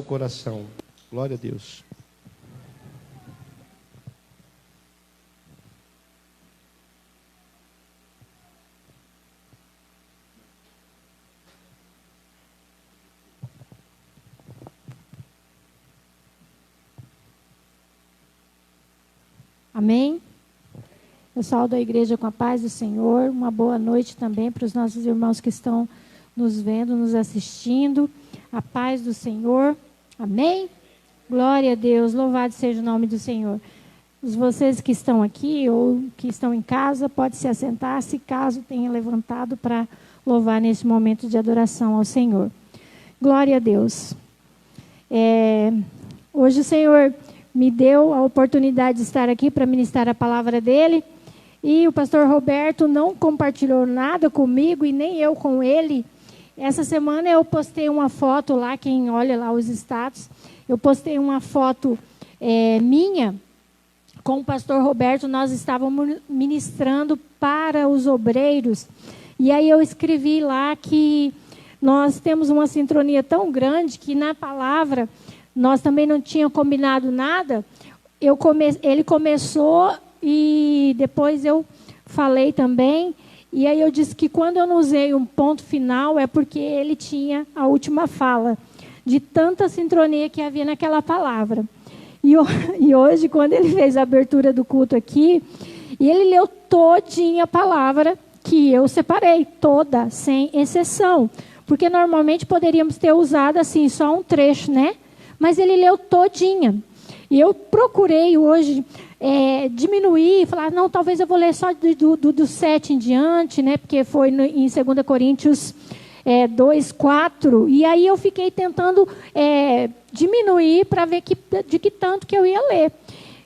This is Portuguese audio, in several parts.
coração. Glória a Deus. Amém? Eu saúdo a igreja com a paz do Senhor. Uma boa noite também para os nossos irmãos que estão nos vendo, nos assistindo. A paz do Senhor. Amém? Glória a Deus. Louvado seja o nome do Senhor. Vocês que estão aqui ou que estão em casa, pode se assentar, se caso tenha levantado para louvar nesse momento de adoração ao Senhor. Glória a Deus. Hoje o Senhor me deu a oportunidade de estar aqui para ministrar a palavra dele. E o pastor Roberto não compartilhou nada comigo e nem eu com ele. Essa semana eu postei uma foto lá, quem olha lá os status, eu postei uma foto minha com o pastor Roberto. Nós estávamos ministrando para os obreiros. E aí eu escrevi lá que nós temos uma sincronia tão grande que na palavra nós também não tínhamos combinado nada. Ele começou e depois eu falei também. E aí eu disse que quando eu não usei um ponto final é porque ele tinha a última fala, de tanta sincronia que havia naquela palavra. E hoje, quando ele fez a abertura do culto aqui, e ele leu todinha a palavra que eu separei, toda, sem exceção. Porque normalmente poderíamos ter usado assim, só um trecho, né? Mas ele leu todinha. E eu procurei hoje diminuir, falar, não, talvez eu vou ler só do 7 em diante, né? Porque foi em 2 Coríntios 2:4. E aí eu fiquei tentando diminuir para ver de que tanto que eu ia ler.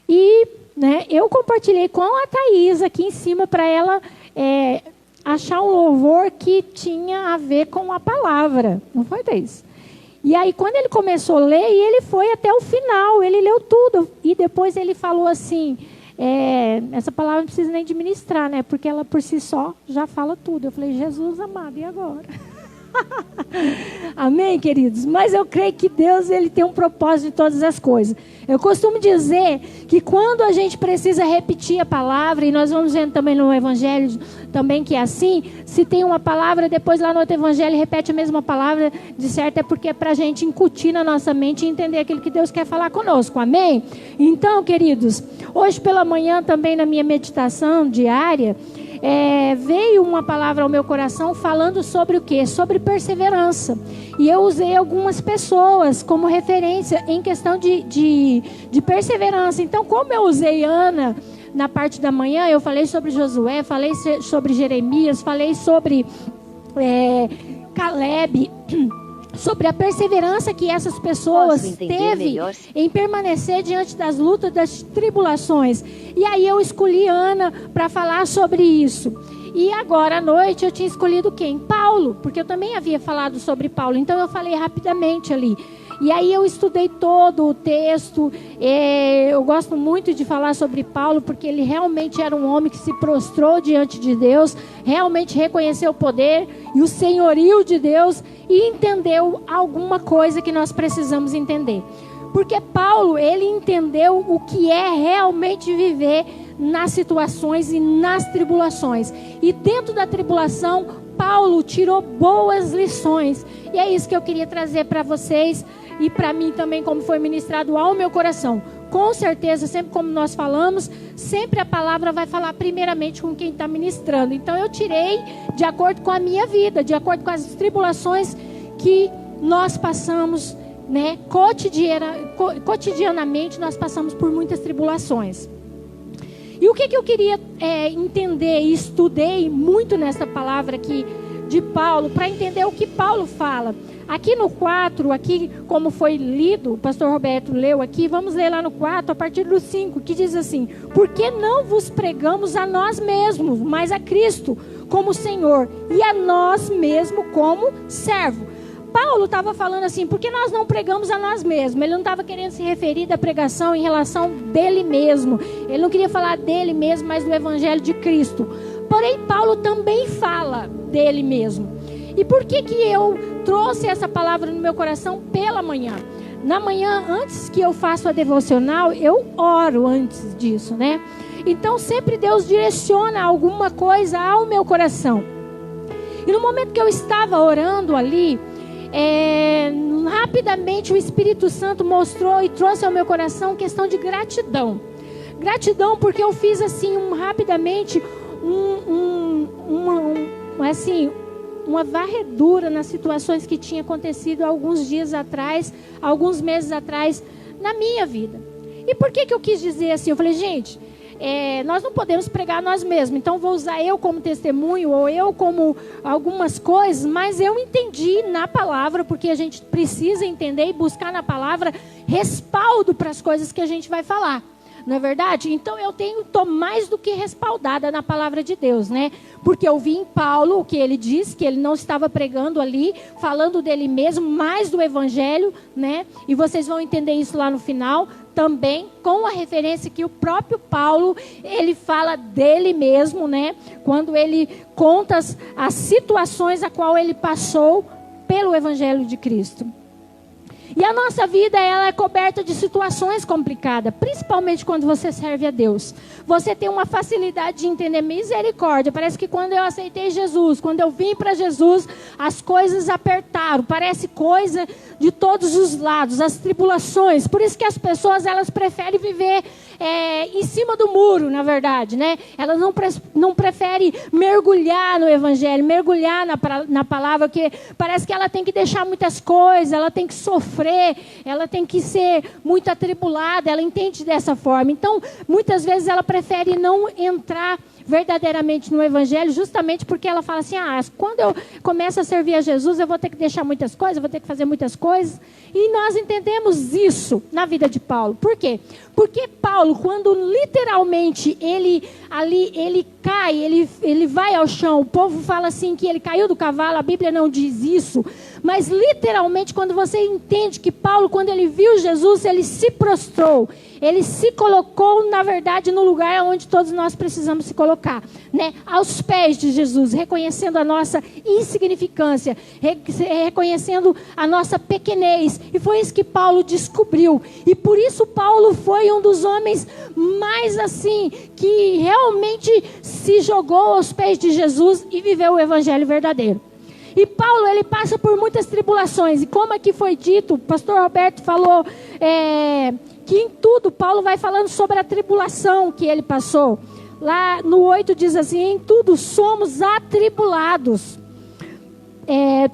E eu compartilhei com a Thaís aqui em cima para ela achar um louvor que tinha a ver com a palavra. Não foi, Thaís? E aí, quando ele começou a ler, e ele foi até o final, ele leu tudo. E depois ele falou assim, essa palavra não precisa nem de ministrar, né? Porque ela por si só já fala tudo. Eu falei, Jesus amado, e agora? Amém, queridos? Mas eu creio que Deus ele tem um propósito de todas as coisas. Eu costumo dizer que quando a gente precisa repetir a palavra, e nós vamos vendo também no Evangelho, também que é assim, se tem uma palavra, depois lá no outro Evangelho repete a mesma palavra, de certo é porque é para a gente incutir na nossa mente e entender aquilo que Deus quer falar conosco, amém? Então, queridos, hoje pela manhã também na minha meditação diária, veio uma palavra ao meu coração falando sobre o quê? Sobre perseverança. E eu usei algumas pessoas como referência em questão de perseverança. Então, como eu usei Ana na parte da manhã, eu falei sobre Josué, falei sobre Jeremias, falei sobre Caleb, sobre a perseverança que essas pessoas teve em permanecer diante das lutas, das tribulações. E aí eu escolhi Ana para falar sobre isso. E agora à noite eu tinha escolhido quem? Paulo, porque eu também havia falado sobre Paulo. Então eu falei rapidamente ali. E aí eu estudei todo o texto. Eu gosto muito de falar sobre Paulo, porque ele realmente era um homem que se prostrou diante de Deus, realmente reconheceu o poder e o senhorio de Deus e entendeu alguma coisa que nós precisamos entender. Porque Paulo, ele entendeu o que é realmente viver nas situações e nas tribulações. E dentro da tribulação, Paulo tirou boas lições. E é isso que eu queria trazer para vocês e para mim também, como foi ministrado ao meu coração. Com certeza, sempre como nós falamos, sempre a palavra vai falar primeiramente com quem está ministrando. Então eu tirei de acordo com a minha vida, de acordo com as tribulações que nós passamos, né? Cotidianamente nós passamos por muitas tribulações. E o que eu queria entender, e estudei muito nessa palavra aqui de Paulo, para entender o que Paulo fala. Aqui no 4, aqui como foi lido, o pastor Roberto leu aqui, vamos ler lá no 4, a partir do 5, que diz assim: porque não vos pregamos a nós mesmos, mas a Cristo como Senhor, e a nós mesmos como servo. Paulo estava falando assim, porque nós não pregamos a nós mesmos. Ele não estava querendo se referir da pregação em relação dele mesmo. Ele não queria falar dele mesmo, mas do Evangelho de Cristo. Porém, Paulo também fala dele mesmo. E por que eu trouxe essa palavra no meu coração pela manhã? na manhã, antes que eu faça a devocional, eu oro antes disso, né? Então sempre Deus direciona alguma coisa ao meu coração. E no momento que eu estava orando ali, rapidamente o Espírito Santo mostrou e trouxe ao meu coração questão de gratidão. Gratidão porque eu fiz assim rapidamente uma varredura nas situações que tinha acontecido alguns dias atrás, alguns meses atrás na minha vida. E por que eu quis dizer assim? Eu falei, gente, nós não podemos pregar nós mesmos, então vou usar eu como testemunho ou eu como algumas coisas, mas eu entendi na palavra, porque a gente precisa entender e buscar na palavra respaldo para as coisas que a gente vai falar. Não é verdade? Então eu estou mais do que respaldada na palavra de Deus, né? Porque eu vi em Paulo o que ele disse, que ele não estava pregando ali, falando dele mesmo, mais do evangelho, né? E vocês vão entender isso lá no final, também com a referência que o próprio Paulo, ele fala dele mesmo, né? Quando ele conta as situações a qual ele passou pelo evangelho de Cristo. E a nossa vida, ela é coberta de situações complicadas, principalmente quando você serve a Deus. Você tem uma facilidade de entender misericórdia. Parece que quando eu aceitei Jesus, quando eu vim para Jesus, as coisas apertaram. Parece coisa de todos os lados, as tribulações. Por isso que as pessoas, elas preferem viver em cima do muro, na verdade, né? Elas não preferem mergulhar no evangelho, mergulhar na palavra, porque parece que ela tem que deixar muitas coisas, ela tem que sofrer, ela tem que ser muito atribulada, ela entende dessa forma. Então, muitas vezes ela prefere não entrar verdadeiramente no evangelho, justamente porque ela fala assim, quando eu começo a servir a Jesus, eu vou ter que deixar muitas coisas, eu vou ter que fazer muitas coisas. E nós entendemos isso na vida de Paulo. Por quê? Porque Paulo, quando literalmente ele cai, ele vai ao chão, o povo fala assim que ele caiu do cavalo, a Bíblia não diz isso, mas literalmente quando você entende que Paulo, quando ele viu Jesus, ele se prostrou, ele se colocou, na verdade, no lugar onde todos nós precisamos se colocar, né? Aos pés de Jesus, reconhecendo a nossa insignificância, reconhecendo a nossa pequenez. E foi isso que Paulo descobriu. E por isso Paulo foi um dos homens mais assim, que realmente se jogou aos pés de Jesus e viveu o evangelho verdadeiro. E Paulo, ele passa por muitas tribulações. E como aqui foi dito, o pastor Roberto falou que em tudo Paulo vai falando sobre a tribulação que ele passou. Lá no 8 diz assim, em tudo somos atribulados.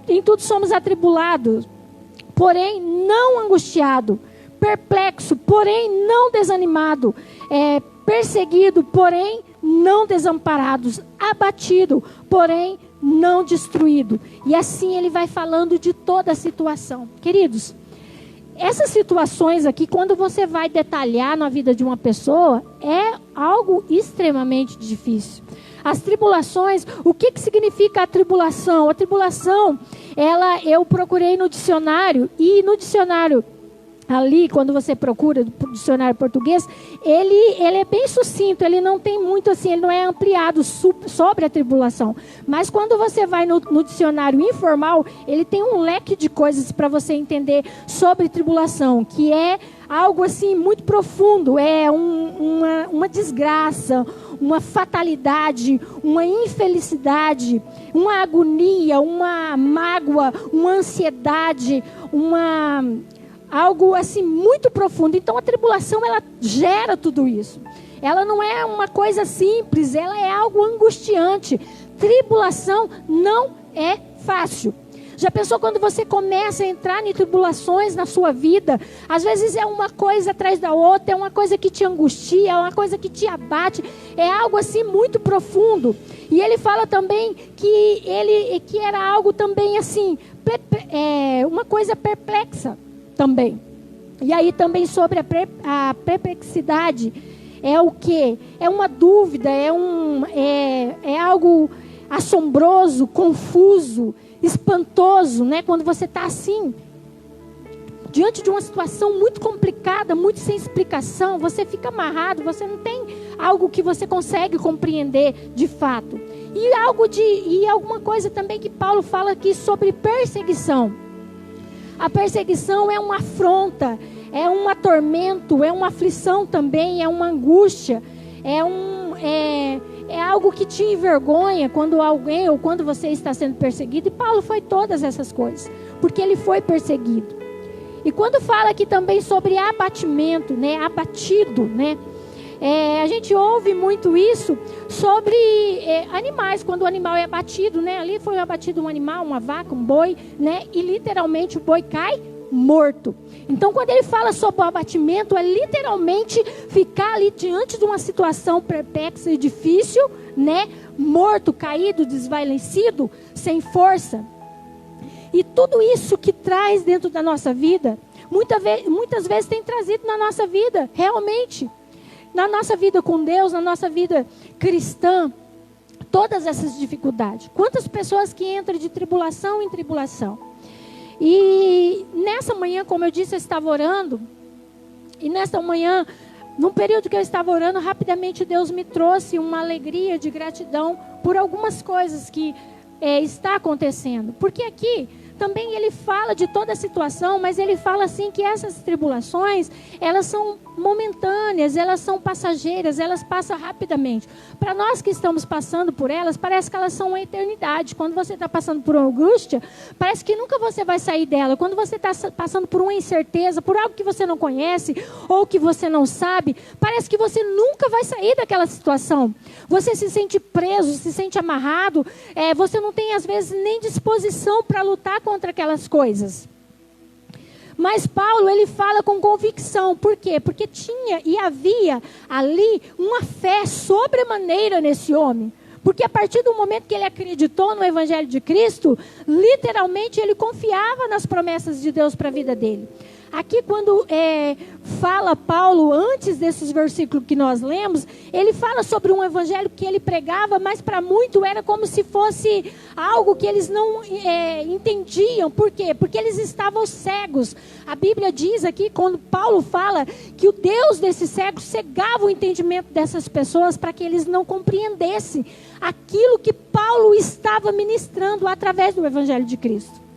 Em tudo somos atribulados, porém não angustiado, perplexo, porém não desanimado, perseguido, porém não desamparados, abatido, porém não destruído. E assim ele vai falando de toda a situação. Queridos, essas situações aqui, quando você vai detalhar na vida de uma pessoa, é algo extremamente difícil. As tribulações, o que significa a tribulação? A tribulação, eu procurei no dicionário, e no dicionário ali, quando você procura o dicionário português, ele é bem sucinto, ele não tem muito assim, ele não é ampliado sobre a tribulação. Mas quando você vai no dicionário informal, ele tem um leque de coisas para você entender sobre tribulação, que é algo assim muito profundo, é uma desgraça, uma fatalidade, uma infelicidade, uma agonia, uma mágoa, uma ansiedade, algo assim muito profundo. Então a tribulação, ela gera tudo isso. Ela não é uma coisa simples, ela é algo angustiante. Tribulação não é fácil. Já pensou quando você começa a entrar em tribulações na sua vida? Às vezes é uma coisa atrás da outra, é uma coisa que te angustia, é uma coisa que te abate, é algo assim muito profundo. E ele fala também que era algo também assim, uma coisa perplexa também. E aí também sobre a perplexidade, é o quê? É uma dúvida, é algo assombroso, confuso, espantoso, né? Quando você está assim, diante de uma situação muito complicada, muito sem explicação, você fica amarrado, você não tem algo que você consegue compreender de fato. E alguma coisa também que Paulo fala aqui sobre perseguição. A perseguição é uma afronta, é um atormento, é uma aflição também, é uma angústia, é algo que te envergonha quando alguém ou quando você está sendo perseguido. E Paulo foi todas essas coisas, porque ele foi perseguido. E quando fala aqui também sobre abatimento, né, abatido, né, a gente ouve muito isso sobre animais, quando o animal é abatido, né, ali foi abatido um animal, uma vaca, um boi, né, e literalmente o boi cai morto. Então, quando ele fala sobre o abatimento, é literalmente ficar ali diante de uma situação perplexa e difícil, né, morto, caído, desvalecido, sem força. E tudo isso que traz dentro da nossa vida, muitas vezes tem trazido na nossa vida, realmente, na nossa vida com Deus, na nossa vida cristã, todas essas dificuldades. Quantas pessoas que entram de tribulação em tribulação. E nessa manhã, como eu disse, eu estava orando, e nessa manhã, num período que eu estava orando, rapidamente Deus me trouxe uma alegria de gratidão por algumas coisas que está acontecendo. Porque aqui também ele fala de toda a situação, mas ele fala assim que essas tribulações, elas são momentâneas, elas são passageiras, elas passam rapidamente. Para nós que estamos passando por elas, parece que elas são uma eternidade. Quando você está passando por uma angústia, parece que nunca você vai sair dela. Quando você está passando por uma incerteza, por algo que você não conhece ou que você não sabe, parece que você nunca vai sair daquela situação. Você se sente preso, se sente amarrado, você não tem às vezes nem disposição para lutar contra aquelas coisas. Mas Paulo, ele fala com convicção. Por quê? Porque tinha e havia ali uma fé sobremaneira nesse homem. Porque a partir do momento que ele acreditou no Evangelho de Cristo, literalmente ele confiava nas promessas de Deus para a vida dele. Aqui quando fala Paulo, antes desses versículos que nós lemos, ele fala sobre um evangelho que ele pregava, mas para muito era como se fosse algo que eles não entendiam. Por quê? Porque eles estavam cegos. A Bíblia diz aqui, quando Paulo fala que o Deus desses cegos cegava o entendimento dessas pessoas para que eles não compreendessem aquilo que Paulo estava ministrando através do Evangelho de Cristo.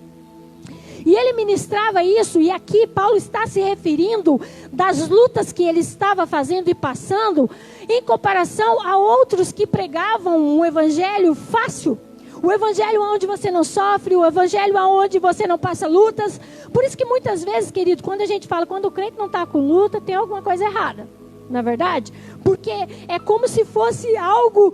E ele ministrava isso, e aqui Paulo está se referindo das lutas que ele estava fazendo e passando, em comparação a outros que pregavam um evangelho fácil. O evangelho onde você não sofre, o evangelho onde você não passa lutas. Por isso que muitas vezes, querido, quando a gente fala, quando o crente não está com luta, tem alguma coisa errada. Na é verdade? Porque é como se fosse algo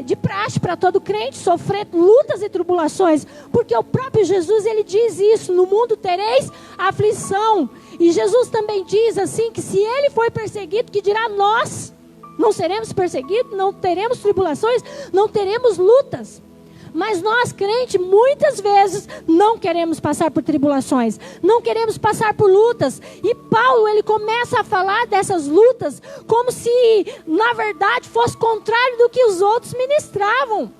de praxe para todo crente sofrer lutas e tribulações. Porque o próprio Jesus, ele diz isso: no mundo tereis aflição. E Jesus também diz assim, que se ele foi perseguido, que dirá nós? Não seremos perseguidos, não teremos tribulações, não teremos lutas. Mas nós, crentes, muitas vezes não queremos passar por tribulações, não queremos passar por lutas. E Paulo, ele começa a falar dessas lutas como se, na verdade, fosse contrário do que os outros ministravam.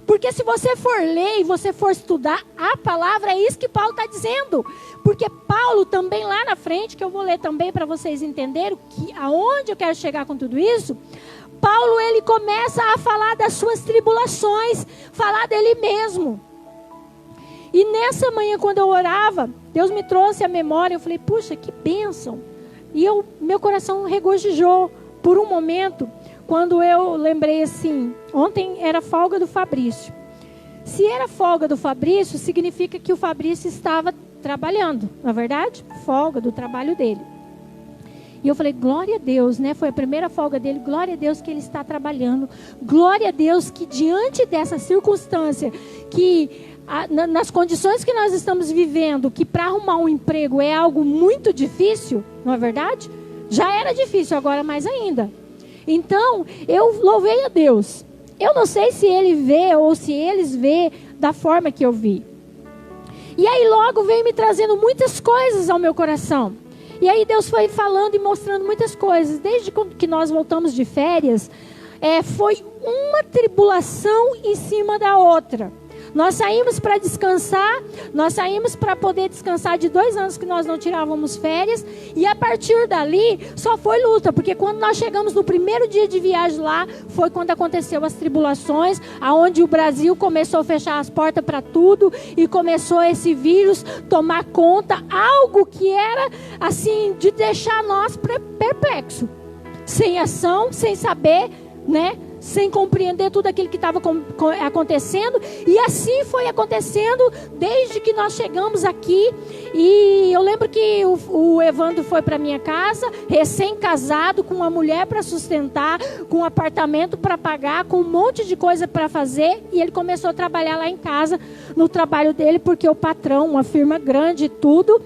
Porque se você for ler e você for estudar a palavra, é isso que Paulo está dizendo. Porque Paulo também lá na frente, que eu vou ler também para vocês entenderem aonde eu quero chegar com tudo isso, Paulo, ele começa a falar das suas tribulações, falar dele mesmo. E nessa manhã, quando eu orava, Deus me trouxe a memória, eu falei, puxa, que bênção. E meu coração regozijou por um momento, quando eu lembrei assim, ontem era folga do Fabrício. Se era folga do Fabrício, significa que o Fabrício estava trabalhando, não é verdade? Folga do trabalho dele. E eu falei, glória a Deus, né? Foi a primeira folga dele, glória a Deus que ele está trabalhando. Glória a Deus que diante dessa circunstância, que nas condições que nós estamos vivendo, que para arrumar um emprego é algo muito difícil, não é verdade? Já era difícil, agora mais ainda. Então, eu louvei a Deus. Eu não sei se ele vê ou se eles vê da forma que eu vi. E aí logo veio me trazendo muitas coisas ao meu coração. E aí Deus foi falando e mostrando muitas coisas. Desde que nós voltamos de férias, foi uma tribulação em cima da outra. Nós saímos para descansar, nós saímos para poder descansar de 2 anos que nós não tirávamos férias, e a partir dali só foi luta, porque quando nós chegamos no primeiro dia de viagem lá, foi quando aconteceu as tribulações, aonde o Brasil começou a fechar as portas para tudo, e começou esse vírus tomar conta, algo que era assim, de deixar nós perplexos, sem ação, sem saber, né? Sem compreender tudo aquilo que estava acontecendo. E assim foi acontecendo desde que nós chegamos aqui. E eu lembro que o Evandro foi para minha casa, recém-casado, com uma mulher para sustentar, com um apartamento para pagar, com um monte de coisa para fazer. E ele começou a trabalhar lá em casa, no trabalho dele, porque o patrão, uma firma grande e tudo,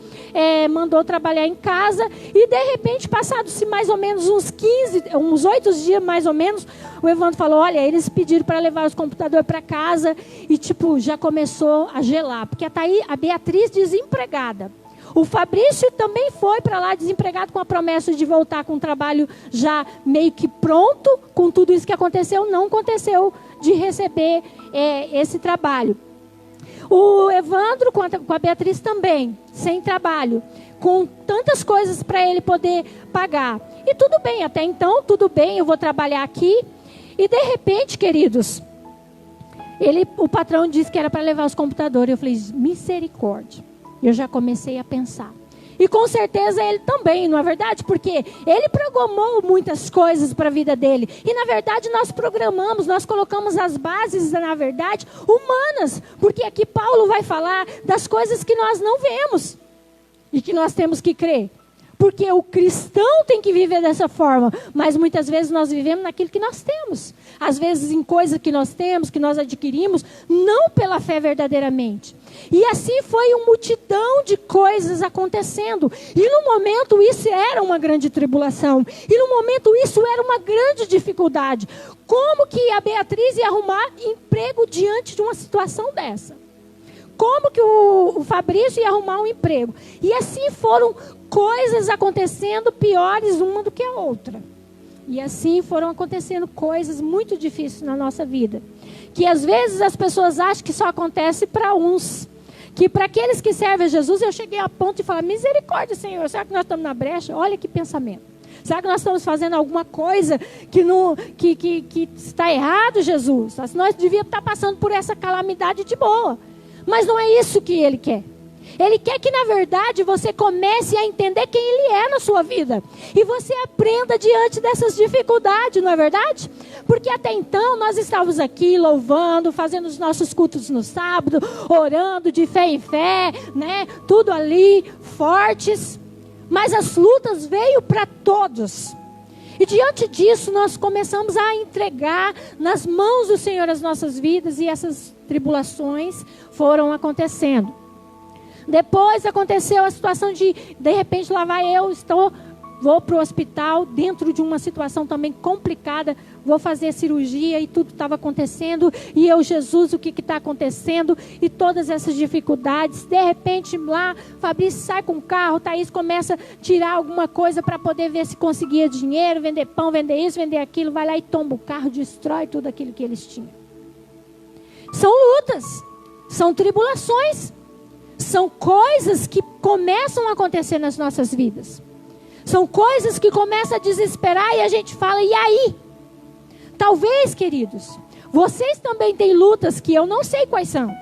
mandou trabalhar em casa. E de repente, passados-se mais ou menos uns 8 dias mais ou menos, o Evandro falou, olha, eles pediram para levar os computadores para casa, e já começou a gelar, porque a Beatriz desempregada. O Fabrício também foi para lá desempregado, com a promessa de voltar com o trabalho já meio que pronto. Com tudo isso que aconteceu, não aconteceu de receber esse trabalho. O Evandro com a Beatriz também, sem trabalho, com tantas coisas para ele poder pagar. E tudo bem, até então, tudo bem, eu vou trabalhar aqui. E de repente, queridos, o patrão disse que era para levar os computadores. Eu falei, misericórdia. Eu já comecei a pensar. E com certeza ele também, não é verdade? Porque ele programou muitas coisas para a vida dele. E na verdade nós programamos, nós colocamos as bases, na verdade, humanas. Porque aqui Paulo vai falar das coisas que nós não vemos e que nós temos que crer. Porque o cristão tem que viver dessa forma, mas muitas vezes nós vivemos naquilo que nós temos. Às vezes em coisas que nós temos, que nós adquirimos, não pela fé verdadeiramente. E assim foi uma multidão de coisas acontecendo. E no momento isso era uma grande tribulação. E no momento isso era uma grande dificuldade. Como que a Beatriz ia arrumar emprego diante de uma situação dessa? Como que o Fabrício ia arrumar um emprego? E assim foram coisas acontecendo piores uma do que a outra. E assim foram acontecendo coisas muito difíceis na nossa vida. Que às vezes as pessoas acham que só acontece para uns. Que para aqueles que servem a Jesus, eu cheguei a ponto de falar, misericórdia, Senhor, será que nós estamos na brecha? Olha que pensamento. Será que nós estamos fazendo alguma coisa que está errado, Jesus? Nós devíamos estar passando por essa calamidade de boa. Mas não é isso que Ele quer. Ele quer que, na verdade, você comece a entender quem Ele é na sua vida. E você aprenda diante dessas dificuldades, não é verdade? Porque até então nós estávamos aqui louvando, fazendo os nossos cultos no sábado, orando de fé em fé, né? Tudo ali, fortes. Mas as lutas veio para todos. E diante disso nós começamos a entregar nas mãos do Senhor as nossas vidas, e essas tribulações foram acontecendo. Depois aconteceu a situação de repente lá vai eu, vou para o hospital, dentro de uma situação também complicada, vou fazer cirurgia e tudo estava acontecendo, e eu, Jesus, o que está acontecendo? E todas essas dificuldades, de repente lá, Fabrício sai com o carro, Thaís começa a tirar alguma coisa para poder ver se conseguia dinheiro, vender pão, vender isso, vender aquilo, vai lá e tomba o carro, destrói tudo aquilo que eles tinham. São lutas, são tribulações, são coisas que começam a acontecer nas nossas vidas. São coisas que começam a desesperar e a gente fala, e aí? Talvez, queridos, vocês também têm lutas que eu não sei quais são.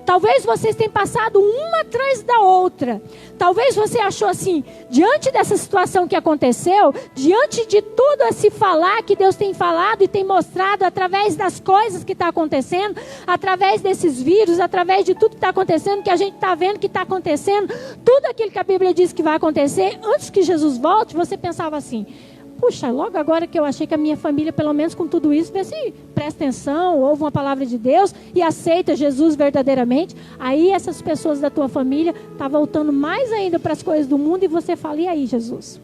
Talvez vocês tenham passado uma atrás da outra. Talvez você achou assim, diante dessa situação que aconteceu, diante de tudo esse falar que Deus tem falado e tem mostrado através das coisas que está acontecendo, através desses vírus, através de tudo que está acontecendo, que a gente está vendo que está acontecendo, tudo aquilo que a Bíblia diz que vai acontecer, antes que Jesus volte, você pensava assim, puxa, logo agora que eu achei que a minha família, pelo menos com tudo isso, vê se presta atenção, ouve uma palavra de Deus e aceita Jesus verdadeiramente. Aí essas pessoas da tua família estão voltando mais ainda para as coisas do mundo e você fala, e aí, Jesus?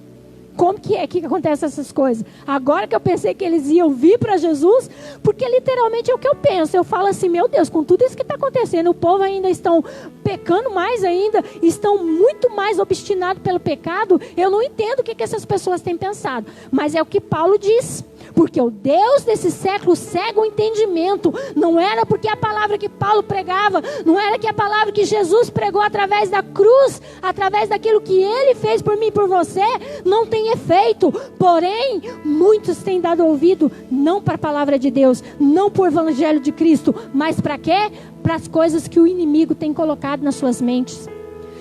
Como que acontecem essas coisas? Agora que eu pensei que eles iam vir para Jesus, porque literalmente é o que eu penso. Eu falo assim, meu Deus, com tudo isso que está acontecendo, o povo ainda estão pecando mais ainda, estão muito mais obstinados pelo pecado. Eu não entendo o que essas pessoas têm pensado. Mas é o que Paulo diz. Porque o Deus desse século cega o entendimento. Não era porque a palavra que Paulo pregava, não era que a palavra que Jesus pregou através da cruz, através daquilo que ele fez por mim e por você, não tem efeito. Porém, muitos têm dado ouvido, não para a palavra de Deus, não para o evangelho de Cristo, mas para quê? Para as coisas que o inimigo tem colocado nas suas mentes.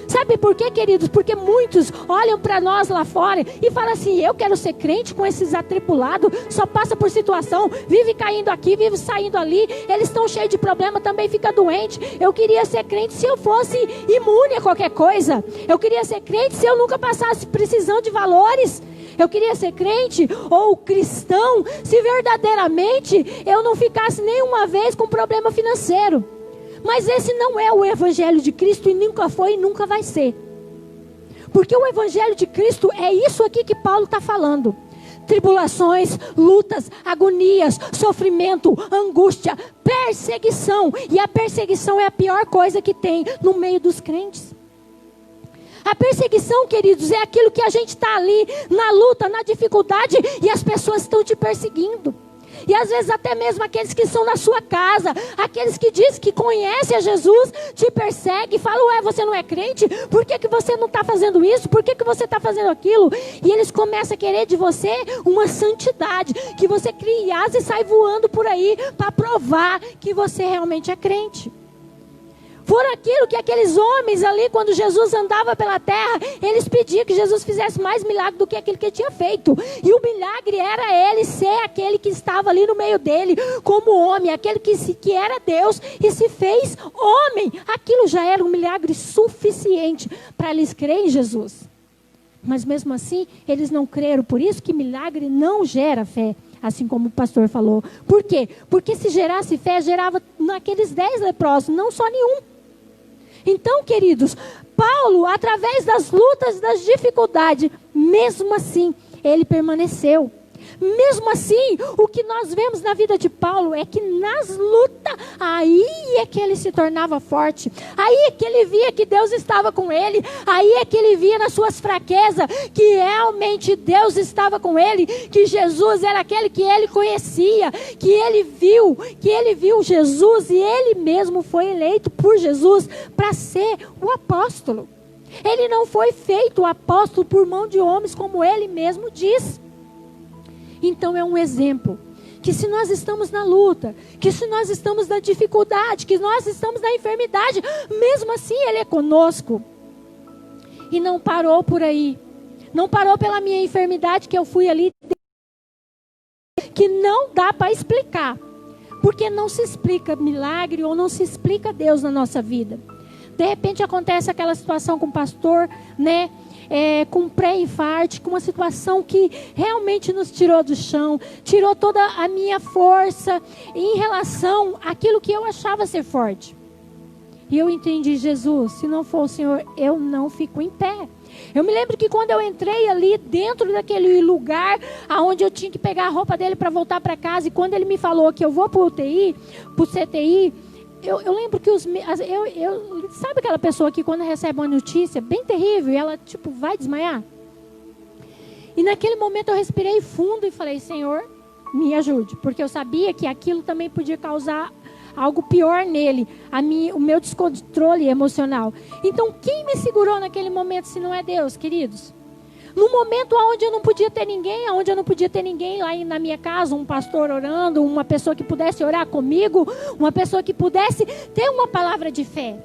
Sabe por quê, queridos? Porque muitos olham para nós lá fora e falam assim: eu quero ser crente com esses atribulados, só passa por situação, vive caindo aqui, vive saindo ali, eles estão cheios de problema, também fica doente. Eu queria ser crente se eu fosse imune a qualquer coisa. Eu queria ser crente se eu nunca passasse precisão de valores. Eu queria ser crente ou cristão se verdadeiramente eu não ficasse nenhuma vez com problema financeiro. Mas esse não é o evangelho de Cristo, e nunca foi e nunca vai ser. Porque o evangelho de Cristo é isso aqui que Paulo está falando: tribulações, lutas, agonias, sofrimento, angústia, perseguição. E a perseguição é a pior coisa que tem no meio dos crentes. A perseguição, queridos, é aquilo que a gente está ali na luta, na dificuldade, e as pessoas estão te perseguindo. E às vezes até mesmo aqueles que estão na sua casa, aqueles que dizem que conhecem a Jesus, te perseguem, falam: ué, você não é crente? Por que você não está fazendo isso? Por que você está fazendo aquilo? E eles começam a querer de você uma santidade, que você crie asas e sai voando por aí para provar que você realmente é crente. Foram aquilo que aqueles homens ali, quando Jesus andava pela terra, eles pediam que Jesus fizesse mais milagre do que aquele que ele tinha feito. E o milagre era ele ser aquele que estava ali no meio dele, como homem, aquele que era Deus e se fez homem. Aquilo já era um milagre suficiente para eles crerem em Jesus. Mas mesmo assim, eles não creram. Por isso que milagre não gera fé. Assim como o pastor falou. Por quê? Porque se gerasse fé, gerava naqueles 10 leprosos, não só nenhum. Então, queridos, Paulo, através das lutas, das dificuldades, mesmo assim, ele permaneceu. Mesmo assim, o que nós vemos na vida de Paulo é que nas lutas, aí é que ele se tornava forte. Aí é que ele via que Deus estava com ele. Aí é que ele via nas suas fraquezas que realmente Deus estava com ele. Que Jesus era aquele que ele conhecia. Que ele viu Jesus, e ele mesmo foi eleito por Jesus para ser o apóstolo. Ele não foi feito apóstolo por mão de homens, como ele mesmo diz. Então é um exemplo, que se nós estamos na luta, que se nós estamos na dificuldade, que nós estamos na enfermidade, mesmo assim Ele é conosco. E não parou por aí, não parou pela minha enfermidade que eu fui ali, que não dá para explicar, porque não se explica milagre ou não se explica Deus na nossa vida. De repente acontece aquela situação com o pastor, né? Com pré-infarto, com uma situação que realmente nos tirou do chão, tirou toda a minha força em relação àquilo que eu achava ser forte. E eu entendi: Jesus, se não for o Senhor, eu não fico em pé. Eu me lembro que quando eu entrei ali dentro daquele lugar onde eu tinha que pegar a roupa dele para voltar para casa, e quando ele me falou que eu vou para o UTI, para o CTI, eu lembro que sabe aquela pessoa que quando recebe uma notícia bem terrível, ela vai desmaiar? E naquele momento eu respirei fundo e falei: Senhor, me ajude, porque eu sabia que aquilo também podia causar algo pior nele, o meu descontrole emocional. Então quem me segurou naquele momento se não é Deus, queridos? No momento onde eu não podia ter ninguém, lá na minha casa, um pastor orando, uma pessoa que pudesse orar comigo, uma pessoa que pudesse ter uma palavra de fé.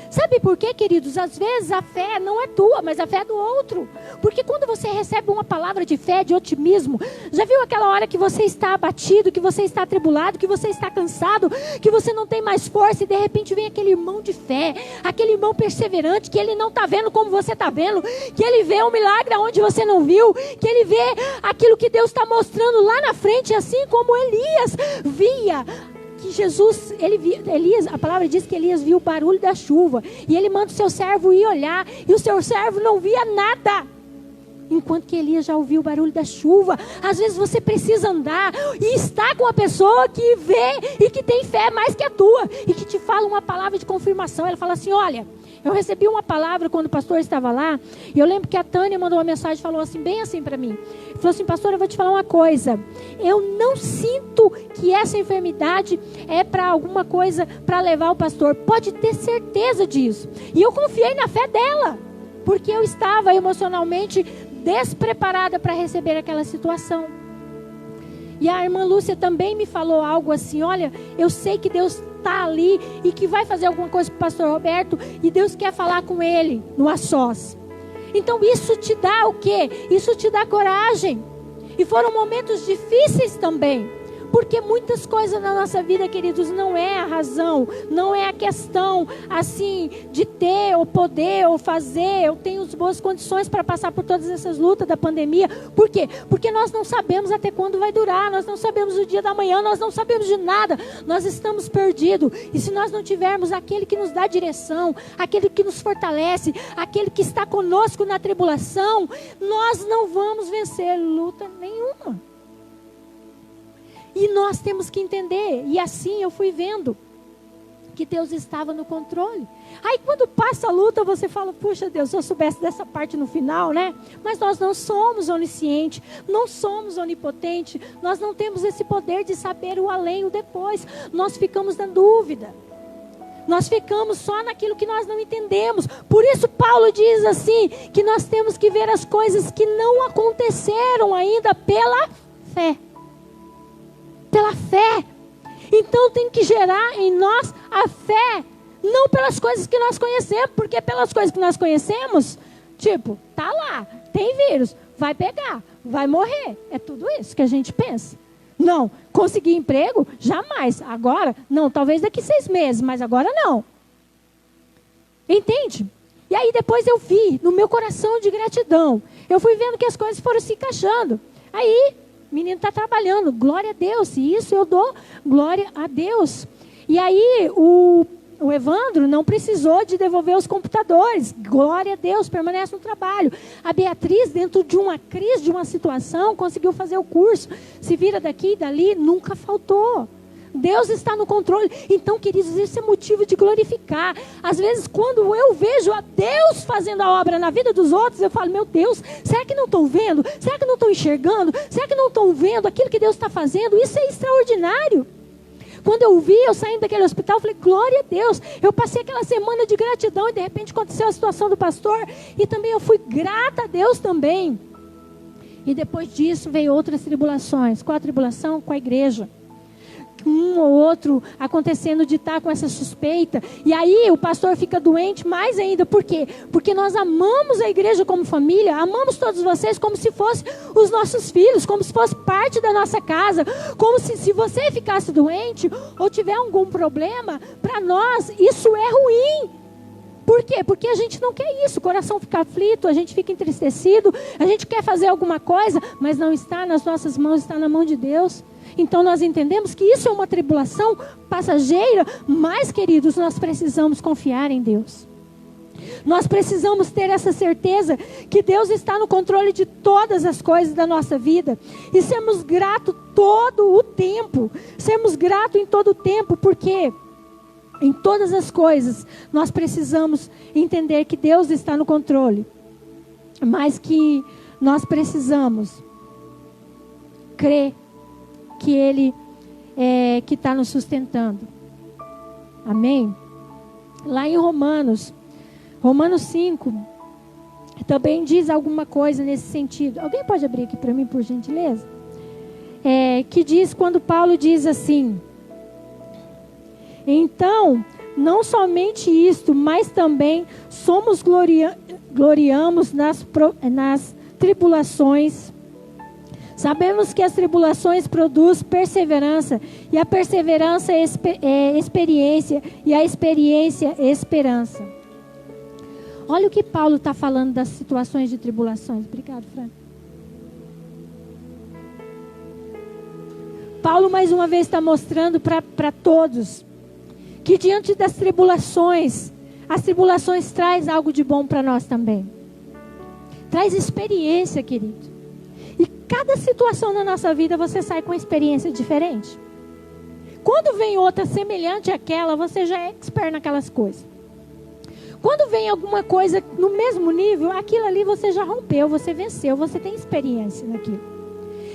Sabe por quê, queridos? Às vezes a fé não é tua, mas a fé é do outro. Porque quando você recebe uma palavra de fé, de otimismo, já viu aquela hora que você está abatido, que você está atribulado, que você está cansado, que você não tem mais força, e de repente vem aquele irmão de fé, aquele irmão perseverante, que ele não está vendo como você está vendo, que ele vê um milagre onde você não viu, que ele vê aquilo que Deus está mostrando lá na frente, assim como Elias via. Que Jesus, Elias, a palavra diz que Elias viu o barulho da chuva, e ele manda o seu servo ir olhar, e o seu servo não via nada, enquanto que Elias já ouviu o barulho da chuva. Às vezes você precisa andar e estar com uma pessoa que vê e que tem fé mais que a tua, e que te fala uma palavra de confirmação. Ela fala assim: olha, Eu recebi uma palavra quando o pastor estava lá, e eu lembro que a Tânia mandou uma mensagem e falou assim, bem assim para mim. Falou assim, pastor, eu vou te falar uma coisa. Eu não sinto que essa enfermidade é para alguma coisa para levar o pastor. Pode ter certeza disso. E eu confiei na fé dela, porque eu estava emocionalmente despreparada para receber aquela situação. E a irmã Lúcia também me falou algo assim, olha, eu sei que Deus está ali e que vai fazer alguma coisa para o pastor Roberto e Deus quer falar com ele no a sós. Então isso te dá o quê? Isso te dá coragem. E foram momentos difíceis também. Porque muitas coisas na nossa vida, queridos, não é a razão, não é a questão, assim, de ter ou poder ou fazer. Eu tenho as boas condições para passar por todas essas lutas da pandemia. Por quê? Porque nós não sabemos até quando vai durar, nós não sabemos o dia da manhã, nós não sabemos de nada. Nós estamos perdidos. E se nós não tivermos aquele que nos dá direção, aquele que nos fortalece, aquele que está conosco na tribulação, nós não vamos vencer luta nenhuma. E nós temos que entender, e assim eu fui vendo que Deus estava no controle. Aí quando passa a luta, você fala, puxa Deus, se eu soubesse dessa parte no final, né? Mas nós não somos oniscientes, não somos onipotentes, nós não temos esse poder de saber o além e o depois. Nós ficamos na dúvida. Nós ficamos só naquilo que nós não entendemos. Por isso Paulo diz assim, que nós temos que ver as coisas que não aconteceram ainda pela fé. Pela fé. Então tem que gerar em nós a fé, não pelas coisas que nós conhecemos, porque pelas coisas que nós conhecemos, tipo, tá lá, tem vírus, vai pegar, vai morrer. É tudo isso que a gente pensa. Não, conseguir emprego? Jamais. Agora? Não, talvez daqui 6 meses, mas agora não. Entende? E aí depois eu vi, no meu coração de gratidão, eu fui vendo que as coisas foram se encaixando. Aí, o menino está trabalhando, glória a Deus, e isso eu dou glória a Deus. E aí o Evandro não precisou de devolver os computadores, glória a Deus, permanece no trabalho. A Beatriz, dentro de uma crise, de uma situação, conseguiu fazer o curso, se vira daqui e dali, nunca faltou. Deus está no controle. Então, queridos, isso é motivo de glorificar. Às vezes, quando eu vejo a Deus fazendo a obra na vida dos outros, eu falo, meu Deus, será que não estão vendo? Será que não estão enxergando? Será que não estão vendo aquilo que Deus está fazendo? Isso é extraordinário. Quando eu vi, eu saindo daquele hospital, eu falei, glória a Deus. Eu passei aquela semana de gratidão e de repente aconteceu a situação do pastor. E também eu fui grata a Deus também. E depois disso veio outras tribulações. Qual a tribulação? Com a igreja. Um ou outro acontecendo de estar com essa suspeita. E aí o pastor fica doente mais ainda. Por quê? Porque nós amamos a igreja como família. Amamos todos vocês como se fossem os nossos filhos. Como se fosse parte da nossa casa. Como se você ficasse doente ou tiver algum problema, para nós isso é ruim. Por quê? Porque a gente não quer isso. O coração fica aflito, a gente fica entristecido. A gente quer fazer alguma coisa, mas não está nas nossas mãos, está na mão de Deus. Então nós entendemos que isso é uma tribulação passageira, mas, queridos, nós precisamos confiar em Deus. Nós precisamos ter essa certeza que Deus está no controle de todas as coisas da nossa vida. E sermos gratos todo o tempo. Sermos gratos em todo o tempo, porque em todas as coisas nós precisamos entender que Deus está no controle. Mas que nós crer que Ele é que está nos sustentando. Amém? Lá em Romanos 5, também diz alguma coisa nesse sentido. Alguém pode abrir aqui para mim, por gentileza? Que diz, quando Paulo diz assim, então, não somente isto, mas também gloriamos nas tribulações. Sabemos que as tribulações produzem perseverança, e a perseverança é experiência, e a experiência é esperança. Olha o que Paulo está falando das situações de tribulações. Obrigado, Fran. Paulo mais uma vez está mostrando para todos que diante das tribulações, as tribulações traz algo de bom para nós também. Traz experiência, querido. E cada situação na nossa vida você sai com uma experiência diferente. Quando vem outra semelhante àquela, você já é expert naquelas coisas. Quando vem alguma coisa no mesmo nível, aquilo ali você já rompeu, você venceu, você tem experiência naquilo.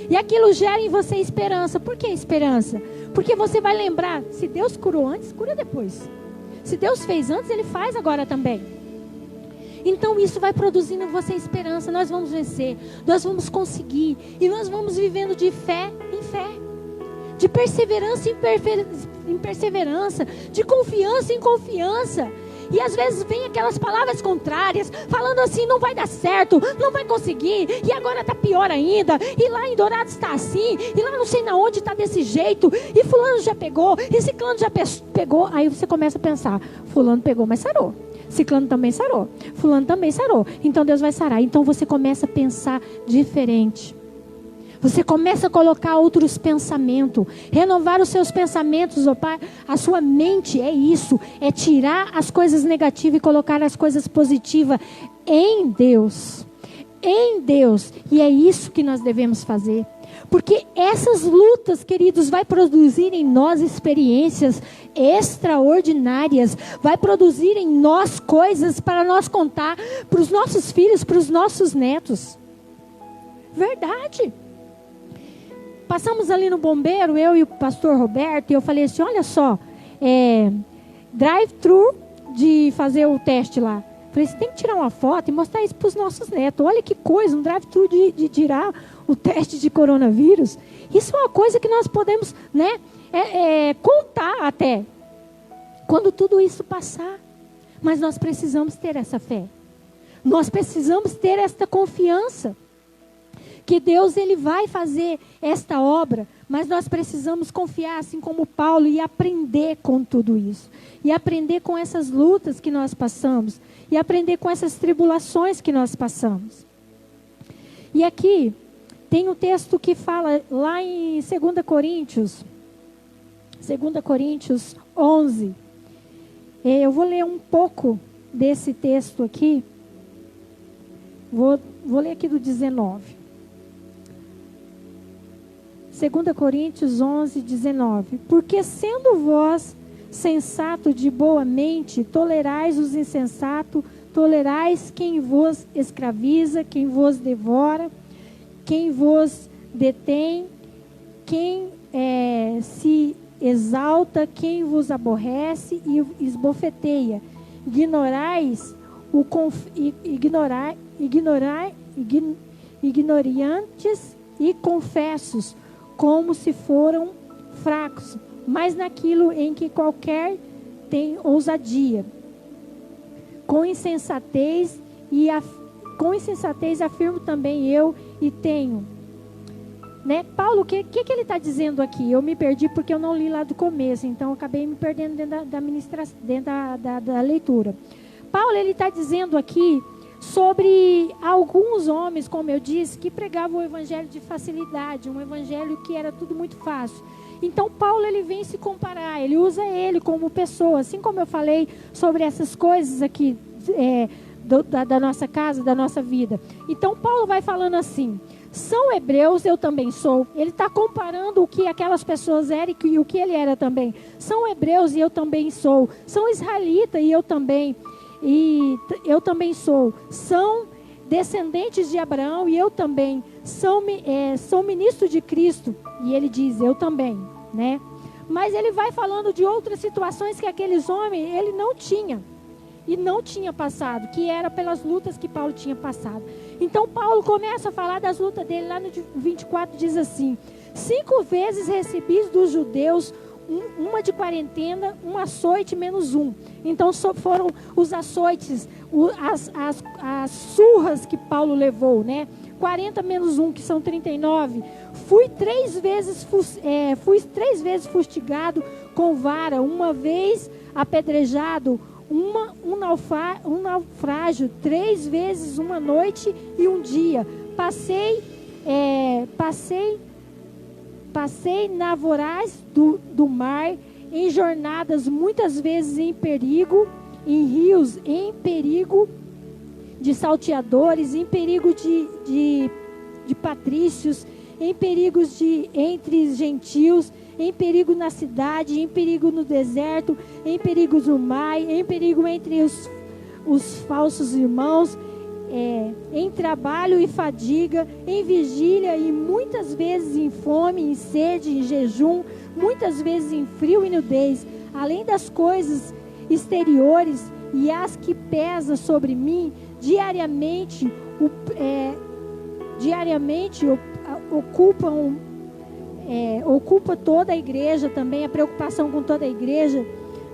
E aquilo gera em você esperança. Por que esperança? Porque você vai lembrar, se Deus curou antes, cura depois. Se Deus fez antes, Ele faz agora também. Então isso vai produzindo em você esperança. Nós vamos vencer, nós vamos conseguir. E nós vamos vivendo de fé em fé. De perseverança em perseverança. De confiança em confiança. E às vezes vem aquelas palavras contrárias, falando assim, não vai dar certo, não vai conseguir, e agora está pior ainda, e lá em Dourados está assim, e lá não sei na onde está desse jeito, e fulano já pegou, e ciclano já pegou. Aí você começa a pensar, fulano pegou, mas sarou. Ciclano também sarou, fulano também sarou, então Deus vai sarar. Então você começa a pensar diferente. Você começa a colocar outros pensamentos, renovar os seus pensamentos, ó Pai. A sua mente é isso, é tirar as coisas negativas e colocar as coisas positivas em Deus. Em Deus. E é isso que nós devemos fazer. Porque essas lutas, queridos, vai produzir em nós experiências extraordinárias. Vai produzir em nós coisas para nós contar para os nossos filhos, para os nossos netos. Verdade. Passamos ali no bombeiro, eu e o pastor Roberto, e eu falei assim, olha só, drive-thru de fazer o teste lá. Falei, você tem que tirar uma foto e mostrar isso para os nossos netos. Olha que coisa, um drive-thru de tirar o teste de coronavírus. Isso é uma coisa que nós podemos, né, contar até, quando tudo isso passar. Mas nós precisamos ter essa fé. Nós precisamos ter esta confiança. Que Deus Ele vai fazer esta obra, mas nós precisamos confiar, assim como Paulo, e aprender com tudo isso. E aprender com essas lutas que nós passamos. E aprender com essas tribulações que nós passamos. E aqui tem um texto que fala lá em 2 Coríntios 11. Eu vou ler um pouco desse texto aqui. Vou ler aqui do 19. 2 Coríntios 11, 19. Porque sendo vós sensato de boa mente, tolerais os insensatos, tolerais quem vos escraviza, quem vos devora, quem vos detém, quem se exalta, quem vos aborrece e esbofeteia. Ignorantes e confessos, como se foram fracos, mas naquilo em que qualquer tem ousadia. Com insensatez afirmo também eu e tenho. Né? Paulo, o que ele está dizendo aqui? Eu me perdi porque eu não li lá do começo, então eu acabei me perdendo dentro da leitura. Paulo, ele está dizendo aqui sobre alguns homens, como eu disse, que pregavam o evangelho de facilidade, um evangelho que era tudo muito fácil. Então Paulo, ele vem se comparar, ele usa ele como pessoa, assim como eu falei sobre essas coisas aqui da nossa casa, da nossa vida. Então Paulo vai falando assim, são hebreus, eu também sou. Ele está comparando o que aquelas pessoas eram e o que ele era também. São hebreus e eu também sou. São israelitas e eu também sou. São descendentes de Abraão e eu também. Sou ministro de Cristo. E ele diz, eu também, né? Mas ele vai falando de outras situações que aqueles homens, ele não tinha. E não tinha passado, que era pelas lutas que Paulo tinha passado. Então Paulo começa a falar das lutas dele, lá no 24 diz assim, 5 vezes recebi dos judeus uma de quarentena, um açoite menos um. Então foram os açoites, as surras que Paulo levou, né? 40 menos 1, que são 39. Fui 3 vezes fustigado com vara, uma vez apedrejado, um naufrágio, 3 vezes uma noite e um dia. Passei na voraz do mar, em jornadas muitas vezes em perigo, em rios, em perigo de salteadores, em perigo de patrícios, em perigos entre gentios, em perigo na cidade, em perigo no deserto, em perigo no mar, em perigo entre os falsos irmãos, em trabalho e fadiga, em vigília e muitas vezes em fome, em sede, em jejum, muitas vezes em frio e nudez, além das coisas exteriores e as que pesam sobre mim, diariamente ocupa toda a igreja também, a preocupação com toda a igreja,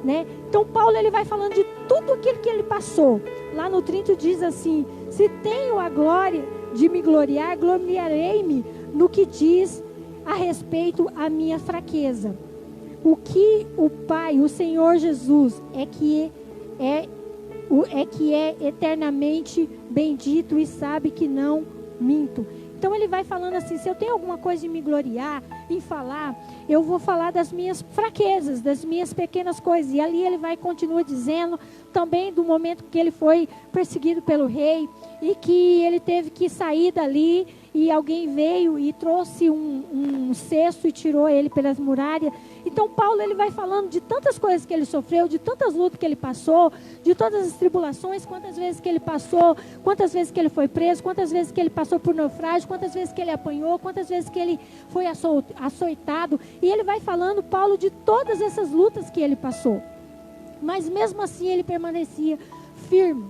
né? Então Paulo ele vai falando de tudo aquilo que ele passou. Lá no 30 diz assim: se tenho a glória de me gloriar, gloriarei-me no que diz a respeito à minha fraqueza. O que o Pai, o Senhor Jesus, é que é eternamente bendito e sabe que não minto. Então ele vai falando assim: se eu tenho alguma coisa de me gloriar, em falar, eu vou falar das minhas fraquezas, das minhas pequenas coisas. E ali ele continua dizendo também do momento que ele foi perseguido pelo rei e que ele teve que sair dali e alguém veio e trouxe um cesto e tirou ele pelas muralhas. Então Paulo ele vai falando de tantas coisas que ele sofreu, de tantas lutas que ele passou, de todas as tribulações, quantas vezes que ele passou, quantas vezes que ele foi preso, quantas vezes que ele passou por naufrágio, quantas vezes que ele apanhou, quantas vezes que ele foi açoitado. E ele vai falando, Paulo, de todas essas lutas que ele passou. Mas mesmo assim ele permanecia firme.